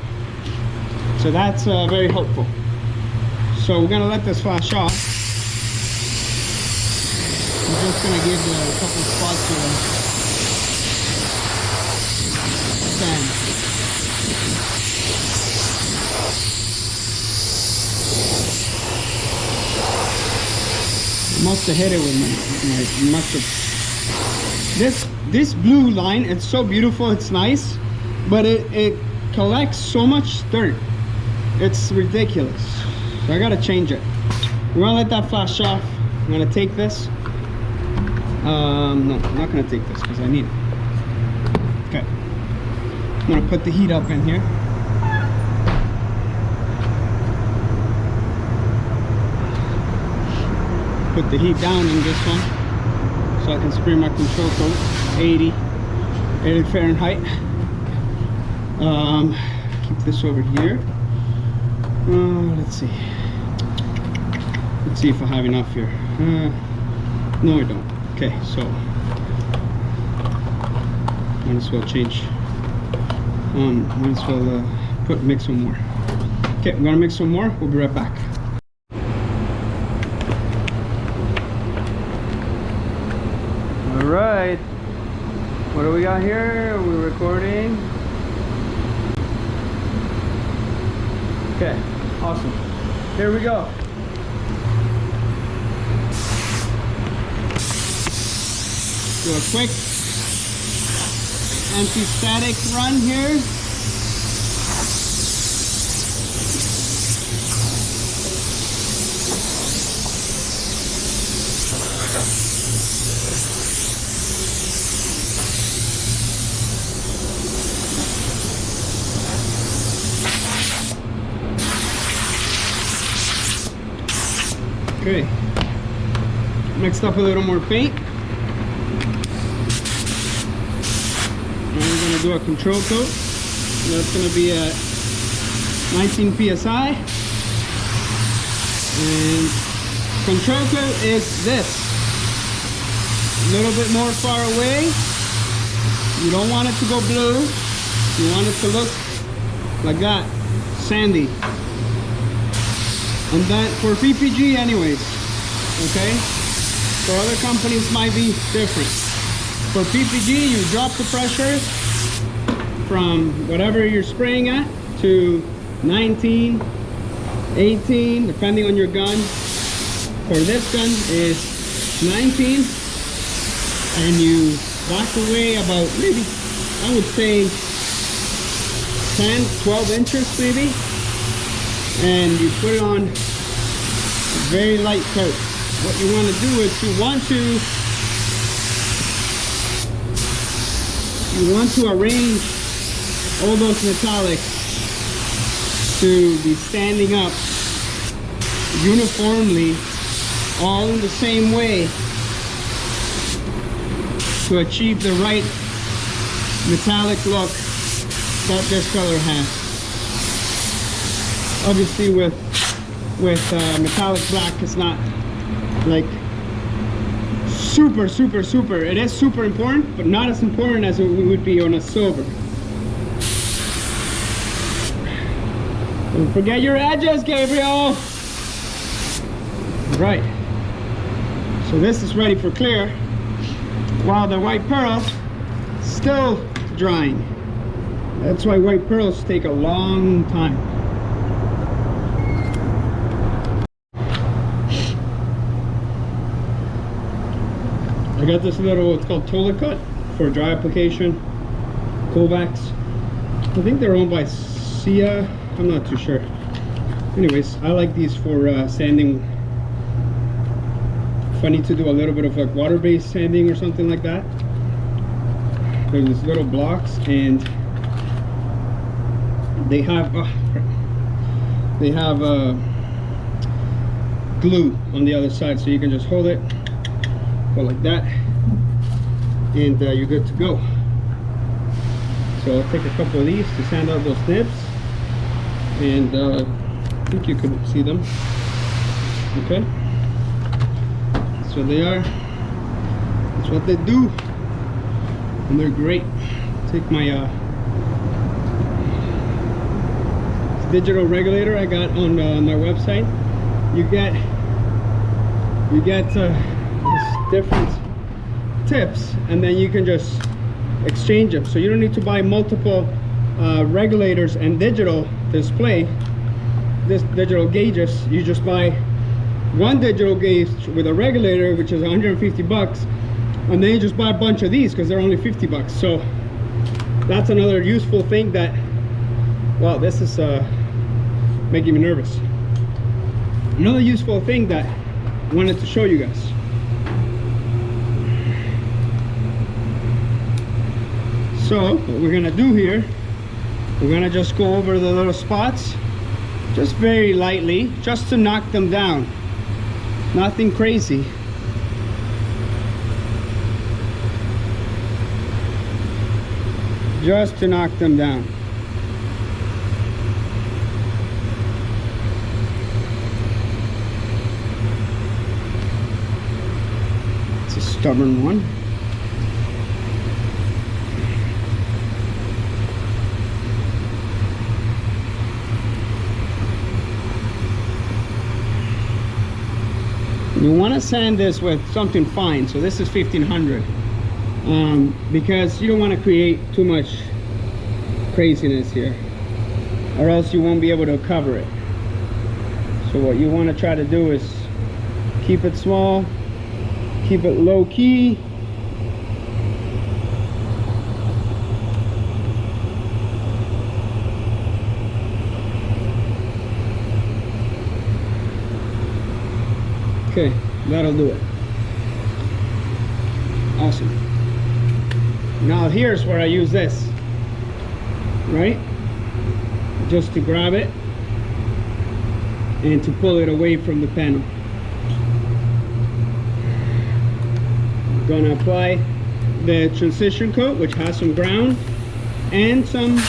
So that's very helpful. So we're gonna let this flash off. I'm just gonna give a couple spots of sand. Must have hit it with my must have. This blue line, it's so beautiful, it's nice, but it collects so much dirt. It's ridiculous. So I gotta change it. We're gonna let that flash off. I'm gonna take this. No, I'm not gonna take this because I need it. Okay. I'm gonna put the heat up in here. Put the heat down in this one so I can spray my control coat. 80 Fahrenheit. Keep this over here. Let's see. Let's see if I have enough here. No, I don't. Okay, so might as well change. Might as well mix some more. Okay, I'm gonna mix some more. We'll be right back. All right. What do we got here? Are we recording? Okay, awesome. Here we go. Do a quick anti-static run here. Okay, mixed up a little more paint. And we're going to do a control coat. That's going to be at 19 psi. And control coat is this. A little bit more far away. You don't want it to go blue. You want it to look like that, sandy. And that for PPG anyways, okay? For other companies might be different. For PPG, you drop the pressure from whatever you're spraying at to 19, 18, depending on your gun. For this gun is 19, and you back away about maybe, I would say 10, 12 inches maybe. And you put it on very light coat. What you want to do is you want to arrange all those metallics to be standing up uniformly, all in the same way, to achieve the right metallic look that this color has. Obviously with metallic black, it's not like super, it is super important, but not as important as it would be on a silver. Don't forget your edges, Gabriel. Right, so this is ready for clear while the white pearl still drying. That's why white pearls take a long time. I got this little, it's called Tola Cut for dry application. Kovacs. I think they're owned by Sia. I'm not too sure. Anyways, I like these for sanding. If I need to do a little bit of like water-based sanding or something like that. There's these little blocks, and they have glue on the other side, so you can just hold it, go like that, and you're good to go. So I'll take a couple of these to sand out those nibs, and I think you can see them. Okay, that's what they are, that's what they do, and they're great. Take my digital regulator I got on my website. You get different tips, and then you can just exchange them, so you don't need to buy multiple regulators and digital display, digital gauges. You just buy one digital gauge with a regulator, which is 150 bucks, and then you just buy a bunch of these because they're only 50 bucks. So that's another useful thing that, wow, this is making me nervous. Another useful thing that I wanted to show you guys. So what we're gonna do here, we're gonna just go over the little spots just very lightly, just to knock them down. Nothing crazy. Just to knock them down. It's a stubborn one. You want to sand this with something fine, so this is 1500, because you don't want to create too much craziness here, or else you won't be able to cover it. So what you want to try to do is keep it small, keep it low key. Okay, that'll do it. Awesome. Now here's where I use this, right? Just to grab it and to pull it away from the panel. I'm gonna apply the transition coat, which has some ground and some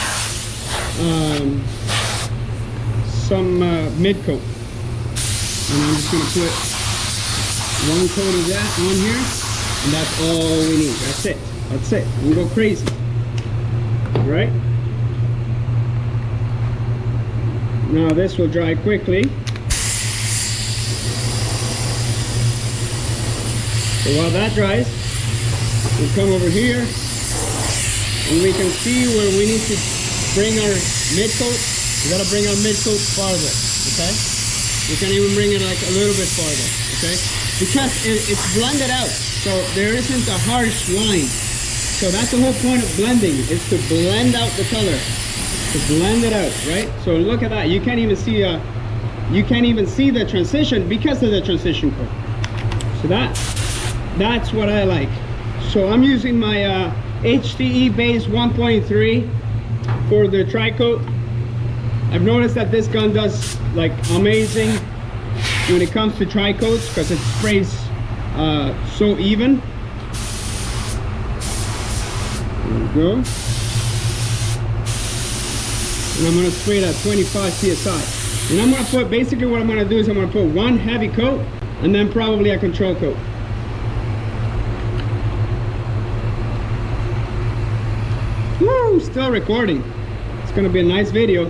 mid coat. And I'm just gonna put one coat of that on here, and that's all we need. That's it. That's it. We go crazy. All right. Now this will dry quickly. So while that dries, we'll come over here, and we can see where we need to bring our mid coat. We gotta bring our mid coat farther. Okay. We can even bring it like a little bit farther. Okay. Because it's blended out, so there isn't a harsh line. So that's the whole point of blending, is to blend out the color, to blend it out, right? So look at that. You can't even see the transition because of the transition coat. So that's what I like. So I'm using my HTE base 1.3 for the tri-coat. I've noticed that this gun does like amazing when it comes to tri-coats, because it sprays so even. Go. And I'm gonna spray it at 25 psi. And I'm gonna put, basically what I'm gonna do is I'm gonna put one heavy coat and then probably a control coat. Woo, still recording. It's gonna be a nice video.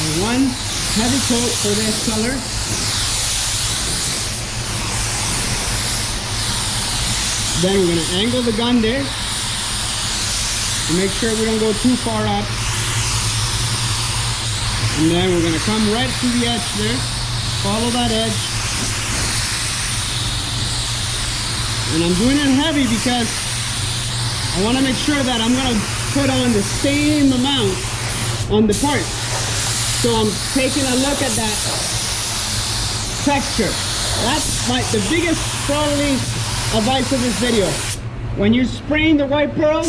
And one heavy coat for this color. Then we're gonna angle the gun there to make sure we don't go too far up. And then we're gonna come right to the edge there, follow that edge. And I'm doing it heavy because I wanna make sure that I'm gonna put on the same amount on the part. So I'm taking a look at that texture. That's the biggest probably advice of this video. When you're spraying the white pearl,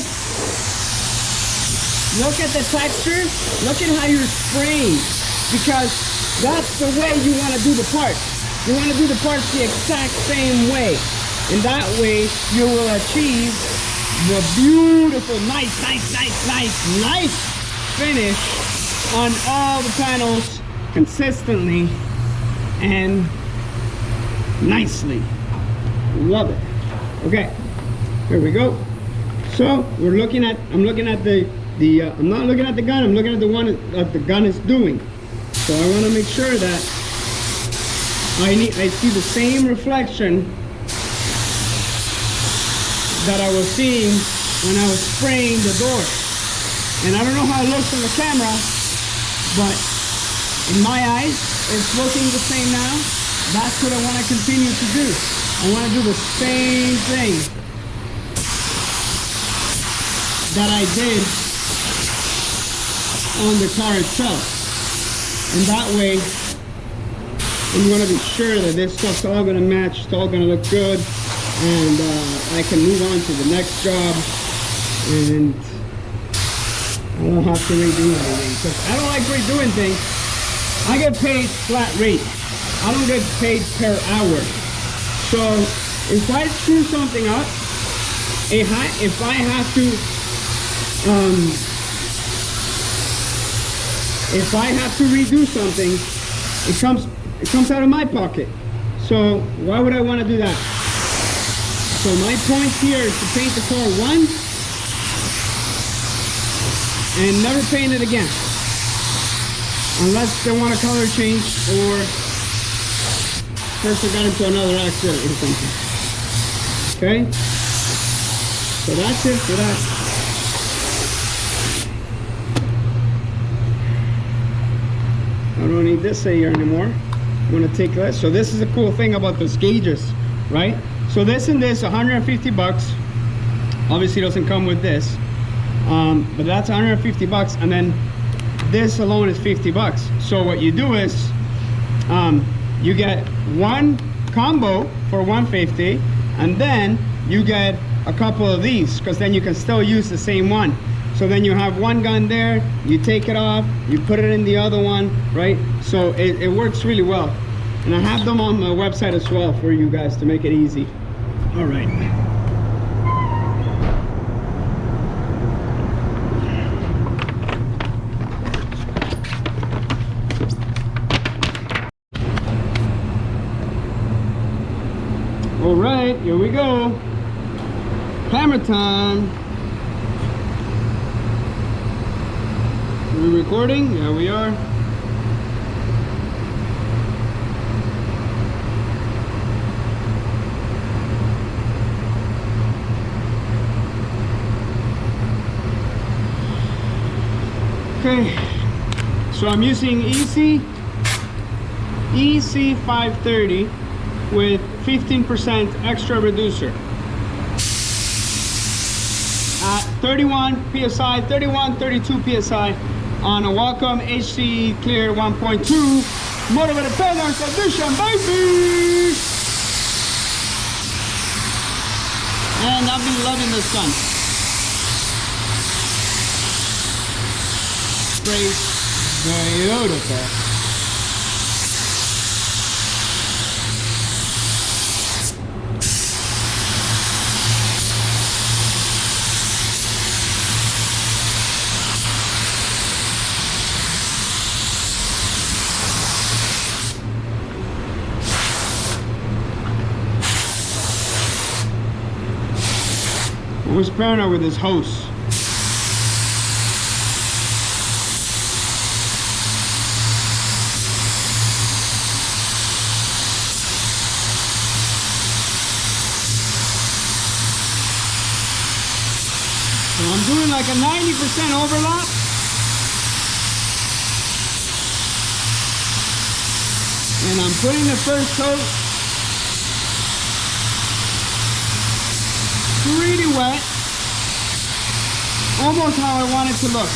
look at the texture, look at how you're spraying, because that's the way you want to do the part. You want to do the parts the exact same way, and that way you will achieve the beautiful, nice finish on all the panels consistently and nicely. Love it. Okay, here we go. So I'm looking at I'm not looking at the gun, I'm looking at the one that the gun is doing. So I want to make sure that I see the same reflection that I was seeing when I was spraying the door. And I don't know how it looks on the camera, but in my eyes, it's looking the same now. That's what I want to continue to do. I want to do the same thing that I did on the car itself. And that way, I'm going to be sure that this stuff's all going to match, it's all going to look good, and I can move on to the next job, and I don't have to redo anything, because I don't like redoing things. I get paid flat rate. I don't get paid per hour. So if I screw something up, if I have to redo something, it comes out of my pocket. So why would I want to do that? So my point here is to paint the car once and never paint it again, unless they want a color change or person got into another accident or something. Okay, so that's it for that. I don't need this here anymore. I'm gonna take that. So this is a cool thing about those gauges, right? So this and this, 150 bucks. Obviously it doesn't come with this, but that's 150 bucks, and then this alone is 50 bucks. So what you do is, you get one combo for 150, and then you get a couple of these, because then you can still use the same one. So then you have one gun there, you take it off, you put it in the other one, right? So it works really well. And I have them on my website as well for you guys to make it easy. All right. All right, here we go. Hammer time. Are we recording? Yeah, we are. Okay, so I'm using EC530 with 15% extra reducer at 31 psi, 32 psi on a Wacom HC Clear 1.2 motivated pedals edition, baby! And I've been loving this gun. Sprays beautiful. was paranoid with his hose. So I'm doing like a 90% overlap. And I'm putting the first coat pretty wet. Almost how I want it to look.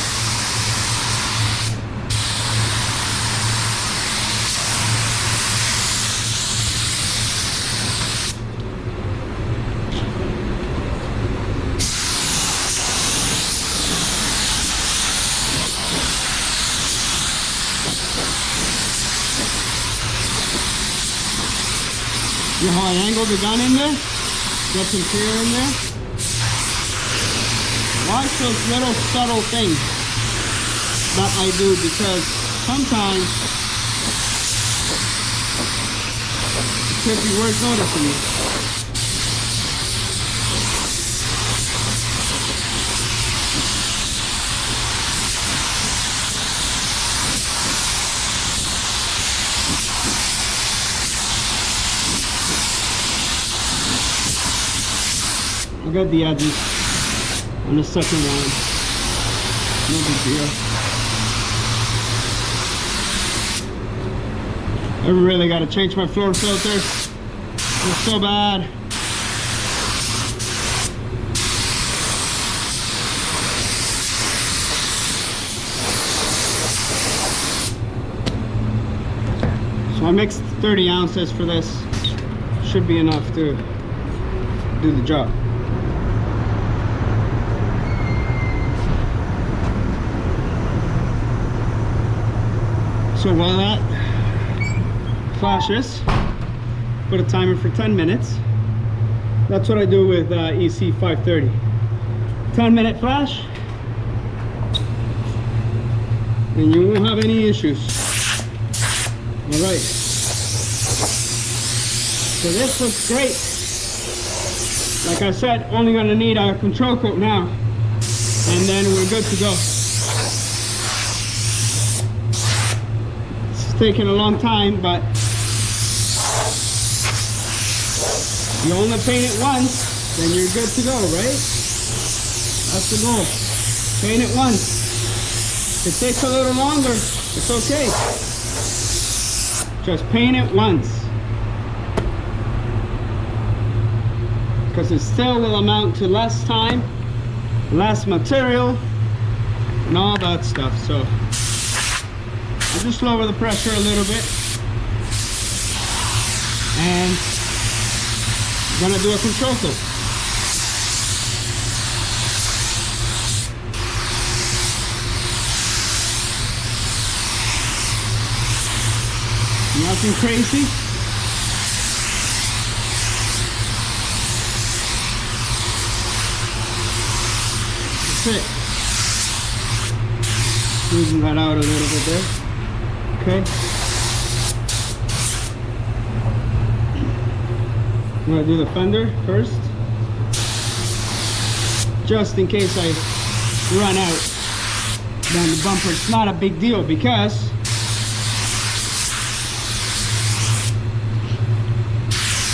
See how I angled the gun in there? Get some clear in there. Watch those little subtle things that I do, because sometimes it could be worth noticing it. I got the edges on the second one. No big deal. I really got to change my floor filter. It's so bad. So I mixed 30 ounces for this. Should be enough to do the job. So while that flashes, put a timer for 10 minutes. That's what I do with EC530. 10-minute flash, and you won't have any issues. All right. So this looks great. Like I said, only gonna need our control coat now, and then we're good to go. Taking a long time, but you only paint it once, then you're good to go, right? That's the goal. Paint it once. If it takes a little longer, it's okay. Just paint it once, because it still will amount to less time, less material, and all that stuff. So I'll just lower the pressure a little bit, and I'm gonna do a control coat. Nothing crazy. That's it. Smoothen that out a little bit there. Okay. I'm gonna do the fender first, just in case I run out. Then the bumper, it's not a big deal, because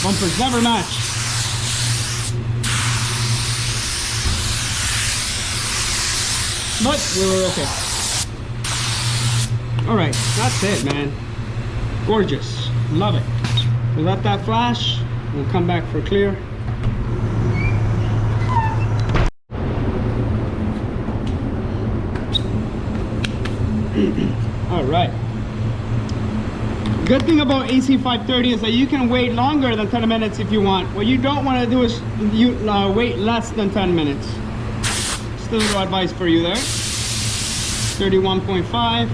bumpers never match. But we were okay. Alright, that's it, man. Gorgeous. Love it. We'll let that flash. We'll come back for clear. Alright. Good thing about EC530 is that you can wait longer than 10 minutes if you want. What you don't want to do is wait less than 10 minutes. Still no advice for you there. 31.5,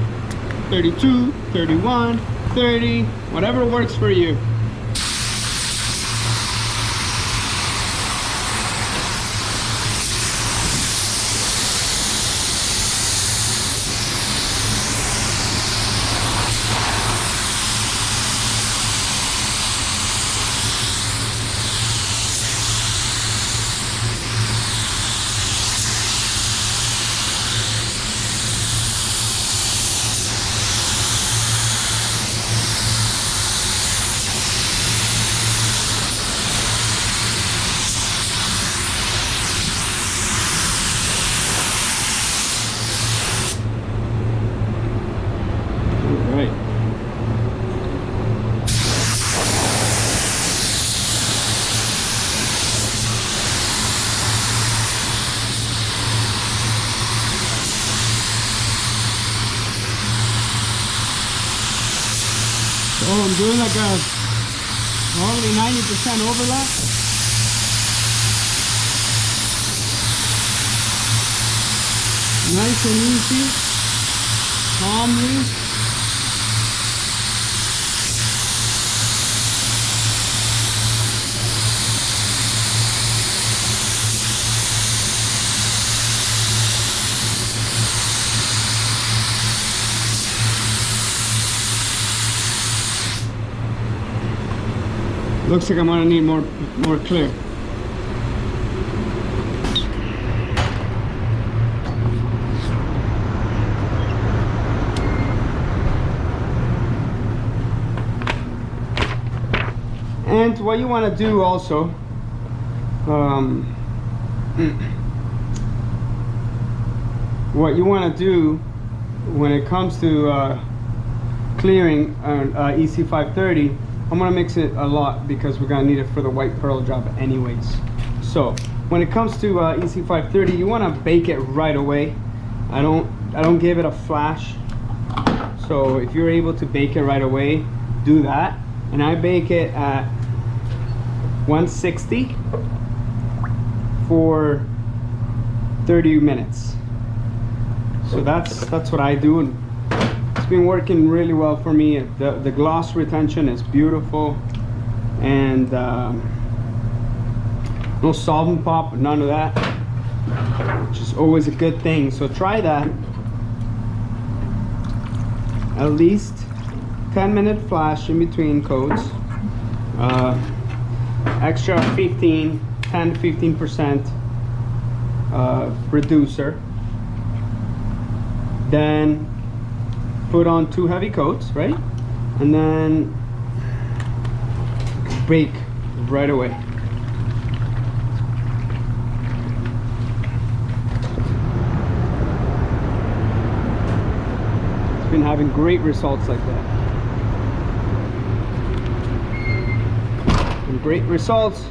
32, 31, 30, whatever works for you. Oh, I'm doing like a probably 90% overlap. Nice and easy, calmly. Looks like I'm gonna need more clear. And what you want to do also, what you want to do when it comes to clearing EC530, I'm gonna mix it a lot because we're gonna need it for the white pearl job anyways. So when it comes to EC530, you want to bake it right away. I don't give it a flash. So if you're able to bake it right away, do that. And I bake it at 160 for 30 minutes. So that's what I do, and it's been working really well for me. The gloss retention is beautiful, and no solvent pop, none of that, which is always a good thing. So try that. At least 10-minute flash in between coats. Extra 10 to 15% reducer. Then put on 2 heavy coats, right? And then bake right away. It's been having great results like that. And great results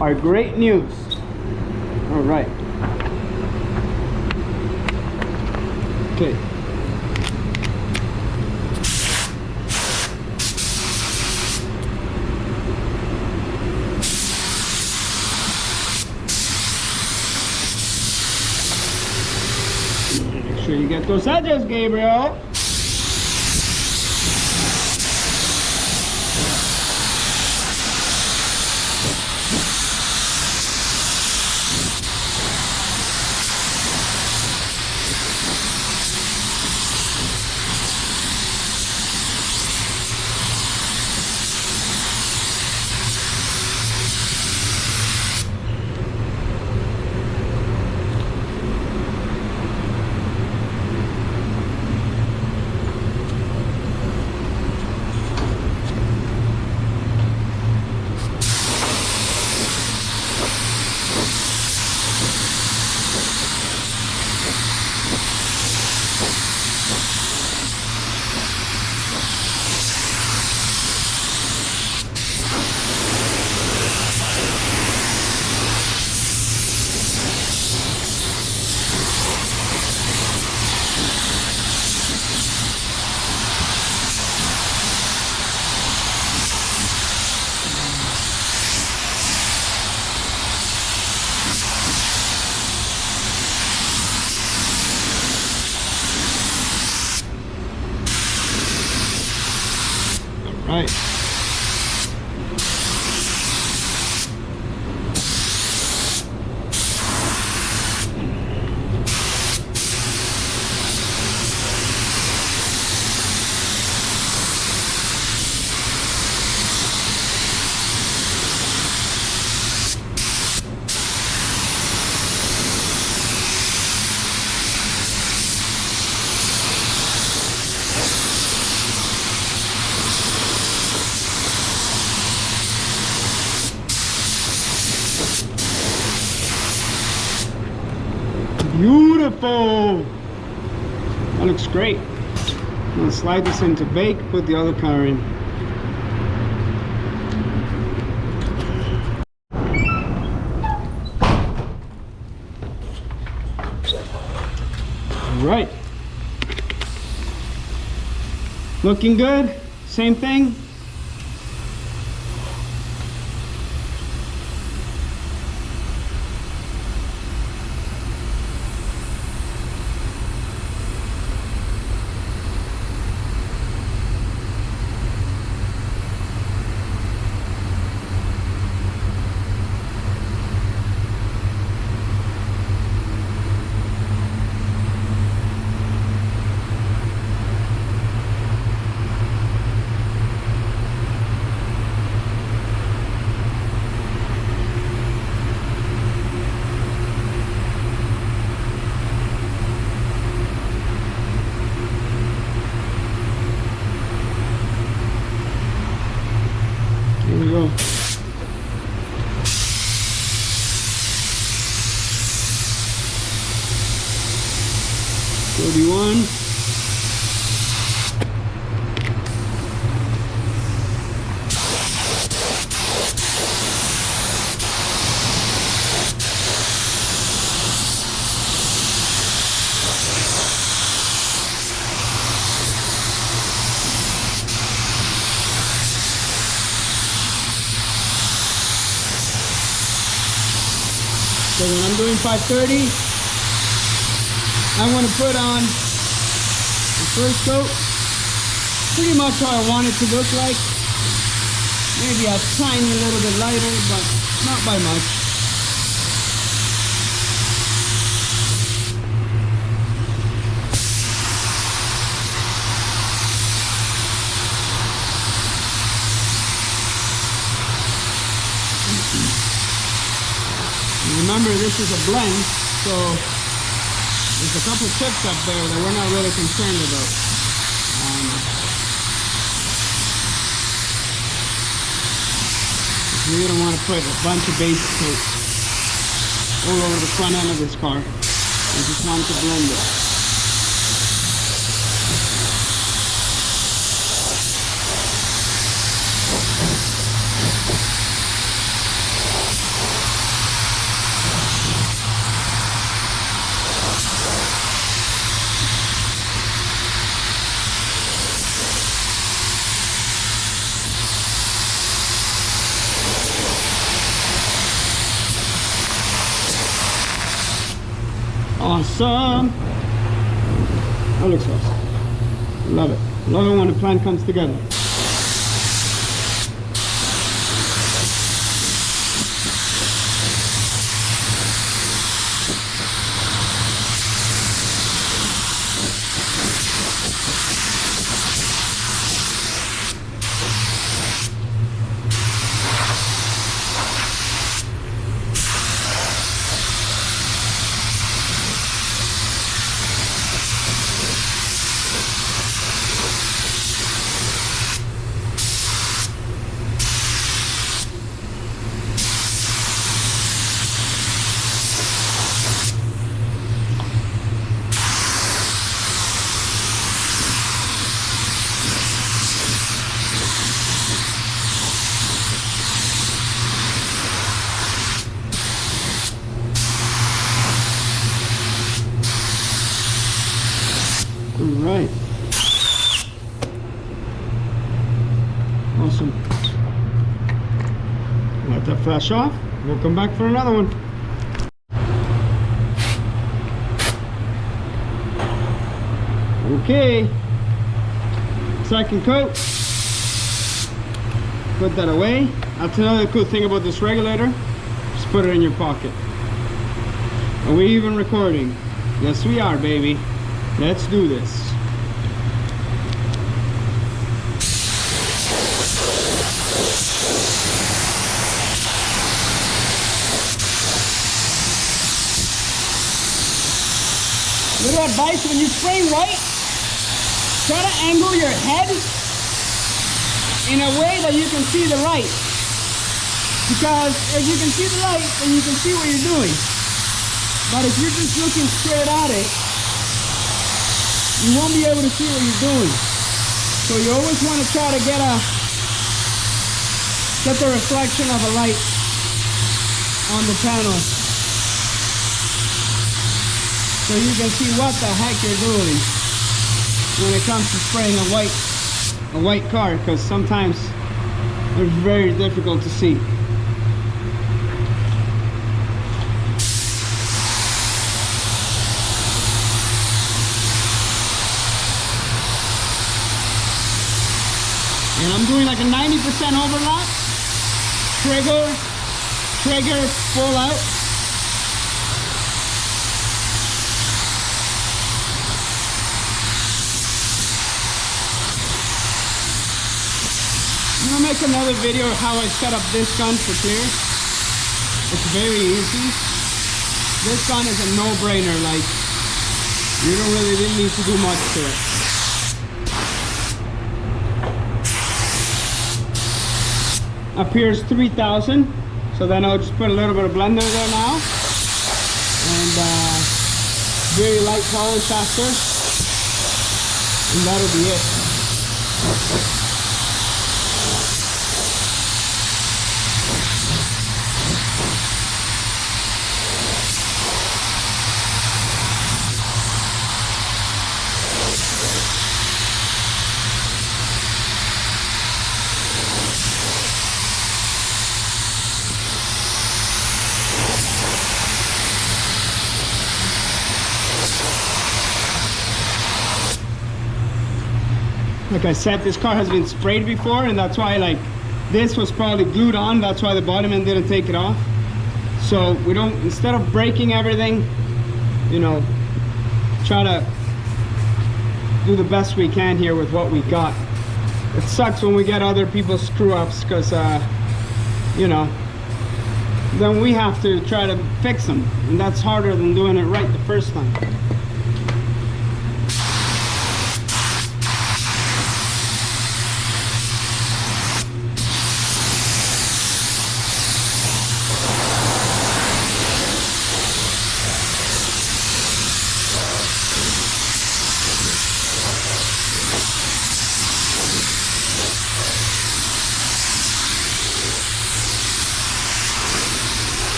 are great news. All right. Okay. Make sure you get those edges, Gabriel. Right. Beautiful. That looks great. I'm gonna slide this into bake, put the other color in. All right. Looking good. Same thing. Here we go. $41. So when I'm doing 530, I want to put on the first coat, pretty much how I want it to look like. Maybe a tiny little bit lighter, but not by much. Remember, this is a blend, so there's a couple chips up there that we're not really concerned about. We don't want to put a bunch of base coats all over the front end of this car. We just want to blend it. Awesome. That looks awesome. Love it. Love it when the plan comes together. Alright. Awesome. Let that flash off. We'll come back for another one. Okay. Second coat. Put that away. That's another cool thing about this regulator. Just put it in your pocket. Are we even recording? Yes, we are, baby. Let's do this. Little advice, when you spray white, try to angle your head in a way that you can see the light. Because if you can see the light, then you can see what you're doing. But if you're just looking straight at it, you won't be able to see what you're doing. So you always want to try to get the reflection of a light on the panel, so you can see what the heck you're doing when it comes to spraying a white a white car, because sometimes they're very difficult to see. And I'm doing like a 90% overlap. Trigger, full out. I'm gonna make another video of how I set up this gun for clear. It's very easy. This gun is a no-brainer, like you don't really need to do much to it. Up here is 3,000, so then I'll just put a little bit of blender there now, and very light polish after, and that'll be it. Like I said, this car has been sprayed before, and that's why, like, this was probably glued on. That's why the bottom end didn't take it off. So we don't, instead of breaking everything, you know, try to do the best we can here with what we got. It sucks when we get other people's screw ups, because you know, then we have to try to fix them, and that's harder than doing it right the first time.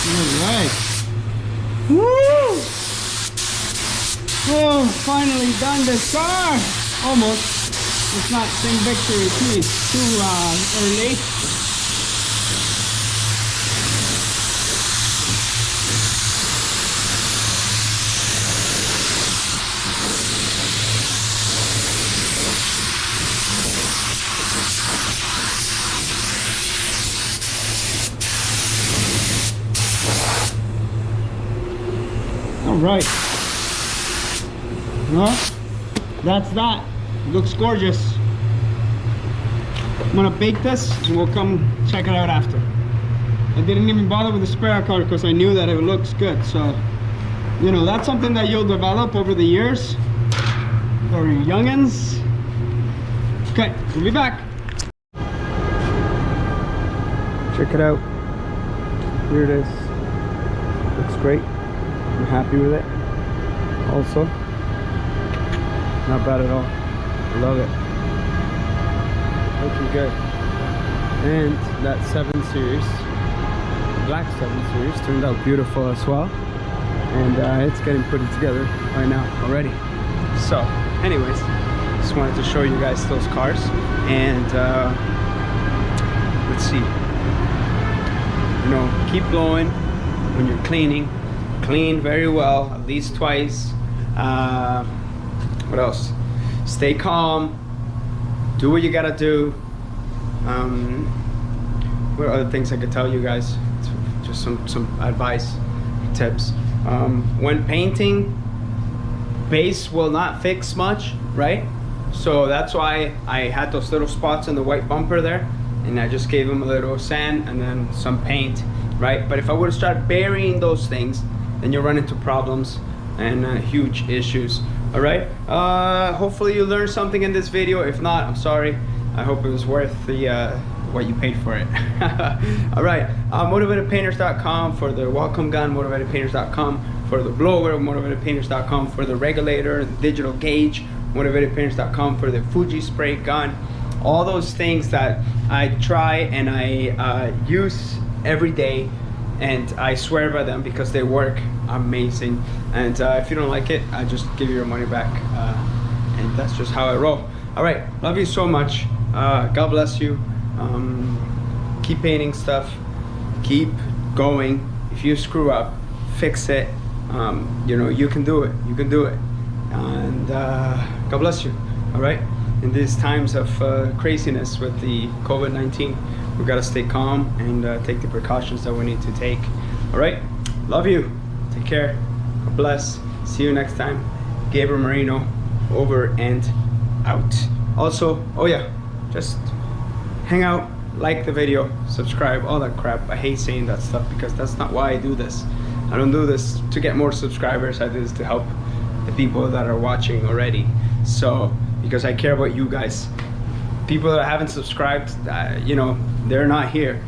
Alright. Woo! Oh, finally done this car! Almost. It's not same victory too early. Alright. Well, that's that. Looks gorgeous. I'm gonna bake this and we'll come check it out after. I didn't even bother with the spare car because I knew that it looks good. So, you know, that's something that you'll develop over the years. For youngins. Okay, we'll be back. Check it out. Here it is. Looks great. I'm happy with it. Also, not bad at all. I love it. Looking good. And that 7 Series, black 7 Series, turned out beautiful as well. And it's getting put together right now already. So, anyways, just wanted to show you guys those cars. And let's see. You know, keep blowing when you're cleaning. Clean very well, at least twice. What else? Stay calm. Do what you gotta do. What are other things I could tell you guys? Just some advice, tips. When painting, base will not fix much, right? So that's why I had those little spots in the white bumper there. and I just gave them a little sand and then some paint, right? But if I were to start burying those things, then you run into problems and huge issues. All right, hopefully you learned something in this video. If not, I'm sorry. I hope it was worth the what you paid for it. All right, motivatedpainters.com for the welcome gun, motivatedpainters.com for the blower, motivatedpainters.com for the regulator, the digital gauge, motivatedpainters.com for the Fuji spray gun. All those things that I try and I use every day, and I swear by them because they work amazing. And if you don't like it, I just give you your money back, and that's just how I roll. All right, love you so much. God bless you. Keep painting stuff, keep going. If you screw up, fix it. You know, you can do it, you can do it. And God bless you. All right, in these times of craziness with the COVID-19, we gotta stay calm and take the precautions that we need to take. All right, love you, take care, God bless, see you next time. Gabriel Marino, over and out. Also, oh yeah, just hang out, like the video, subscribe, all that crap. I hate saying that stuff because that's not why I do this. I don't do this to get more subscribers. I do this to help the people that are watching already. So, because I care about you guys. People that haven't subscribed, you know, they're not here.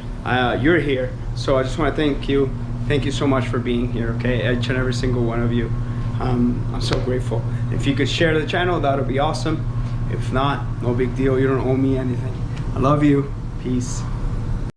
You're here. So I just want to thank you. Thank you so much for being here, okay? Each and every single one of you. I'm so grateful. If you could share the channel, that would be awesome. If not, no big deal. You don't owe me anything. I love you. Peace.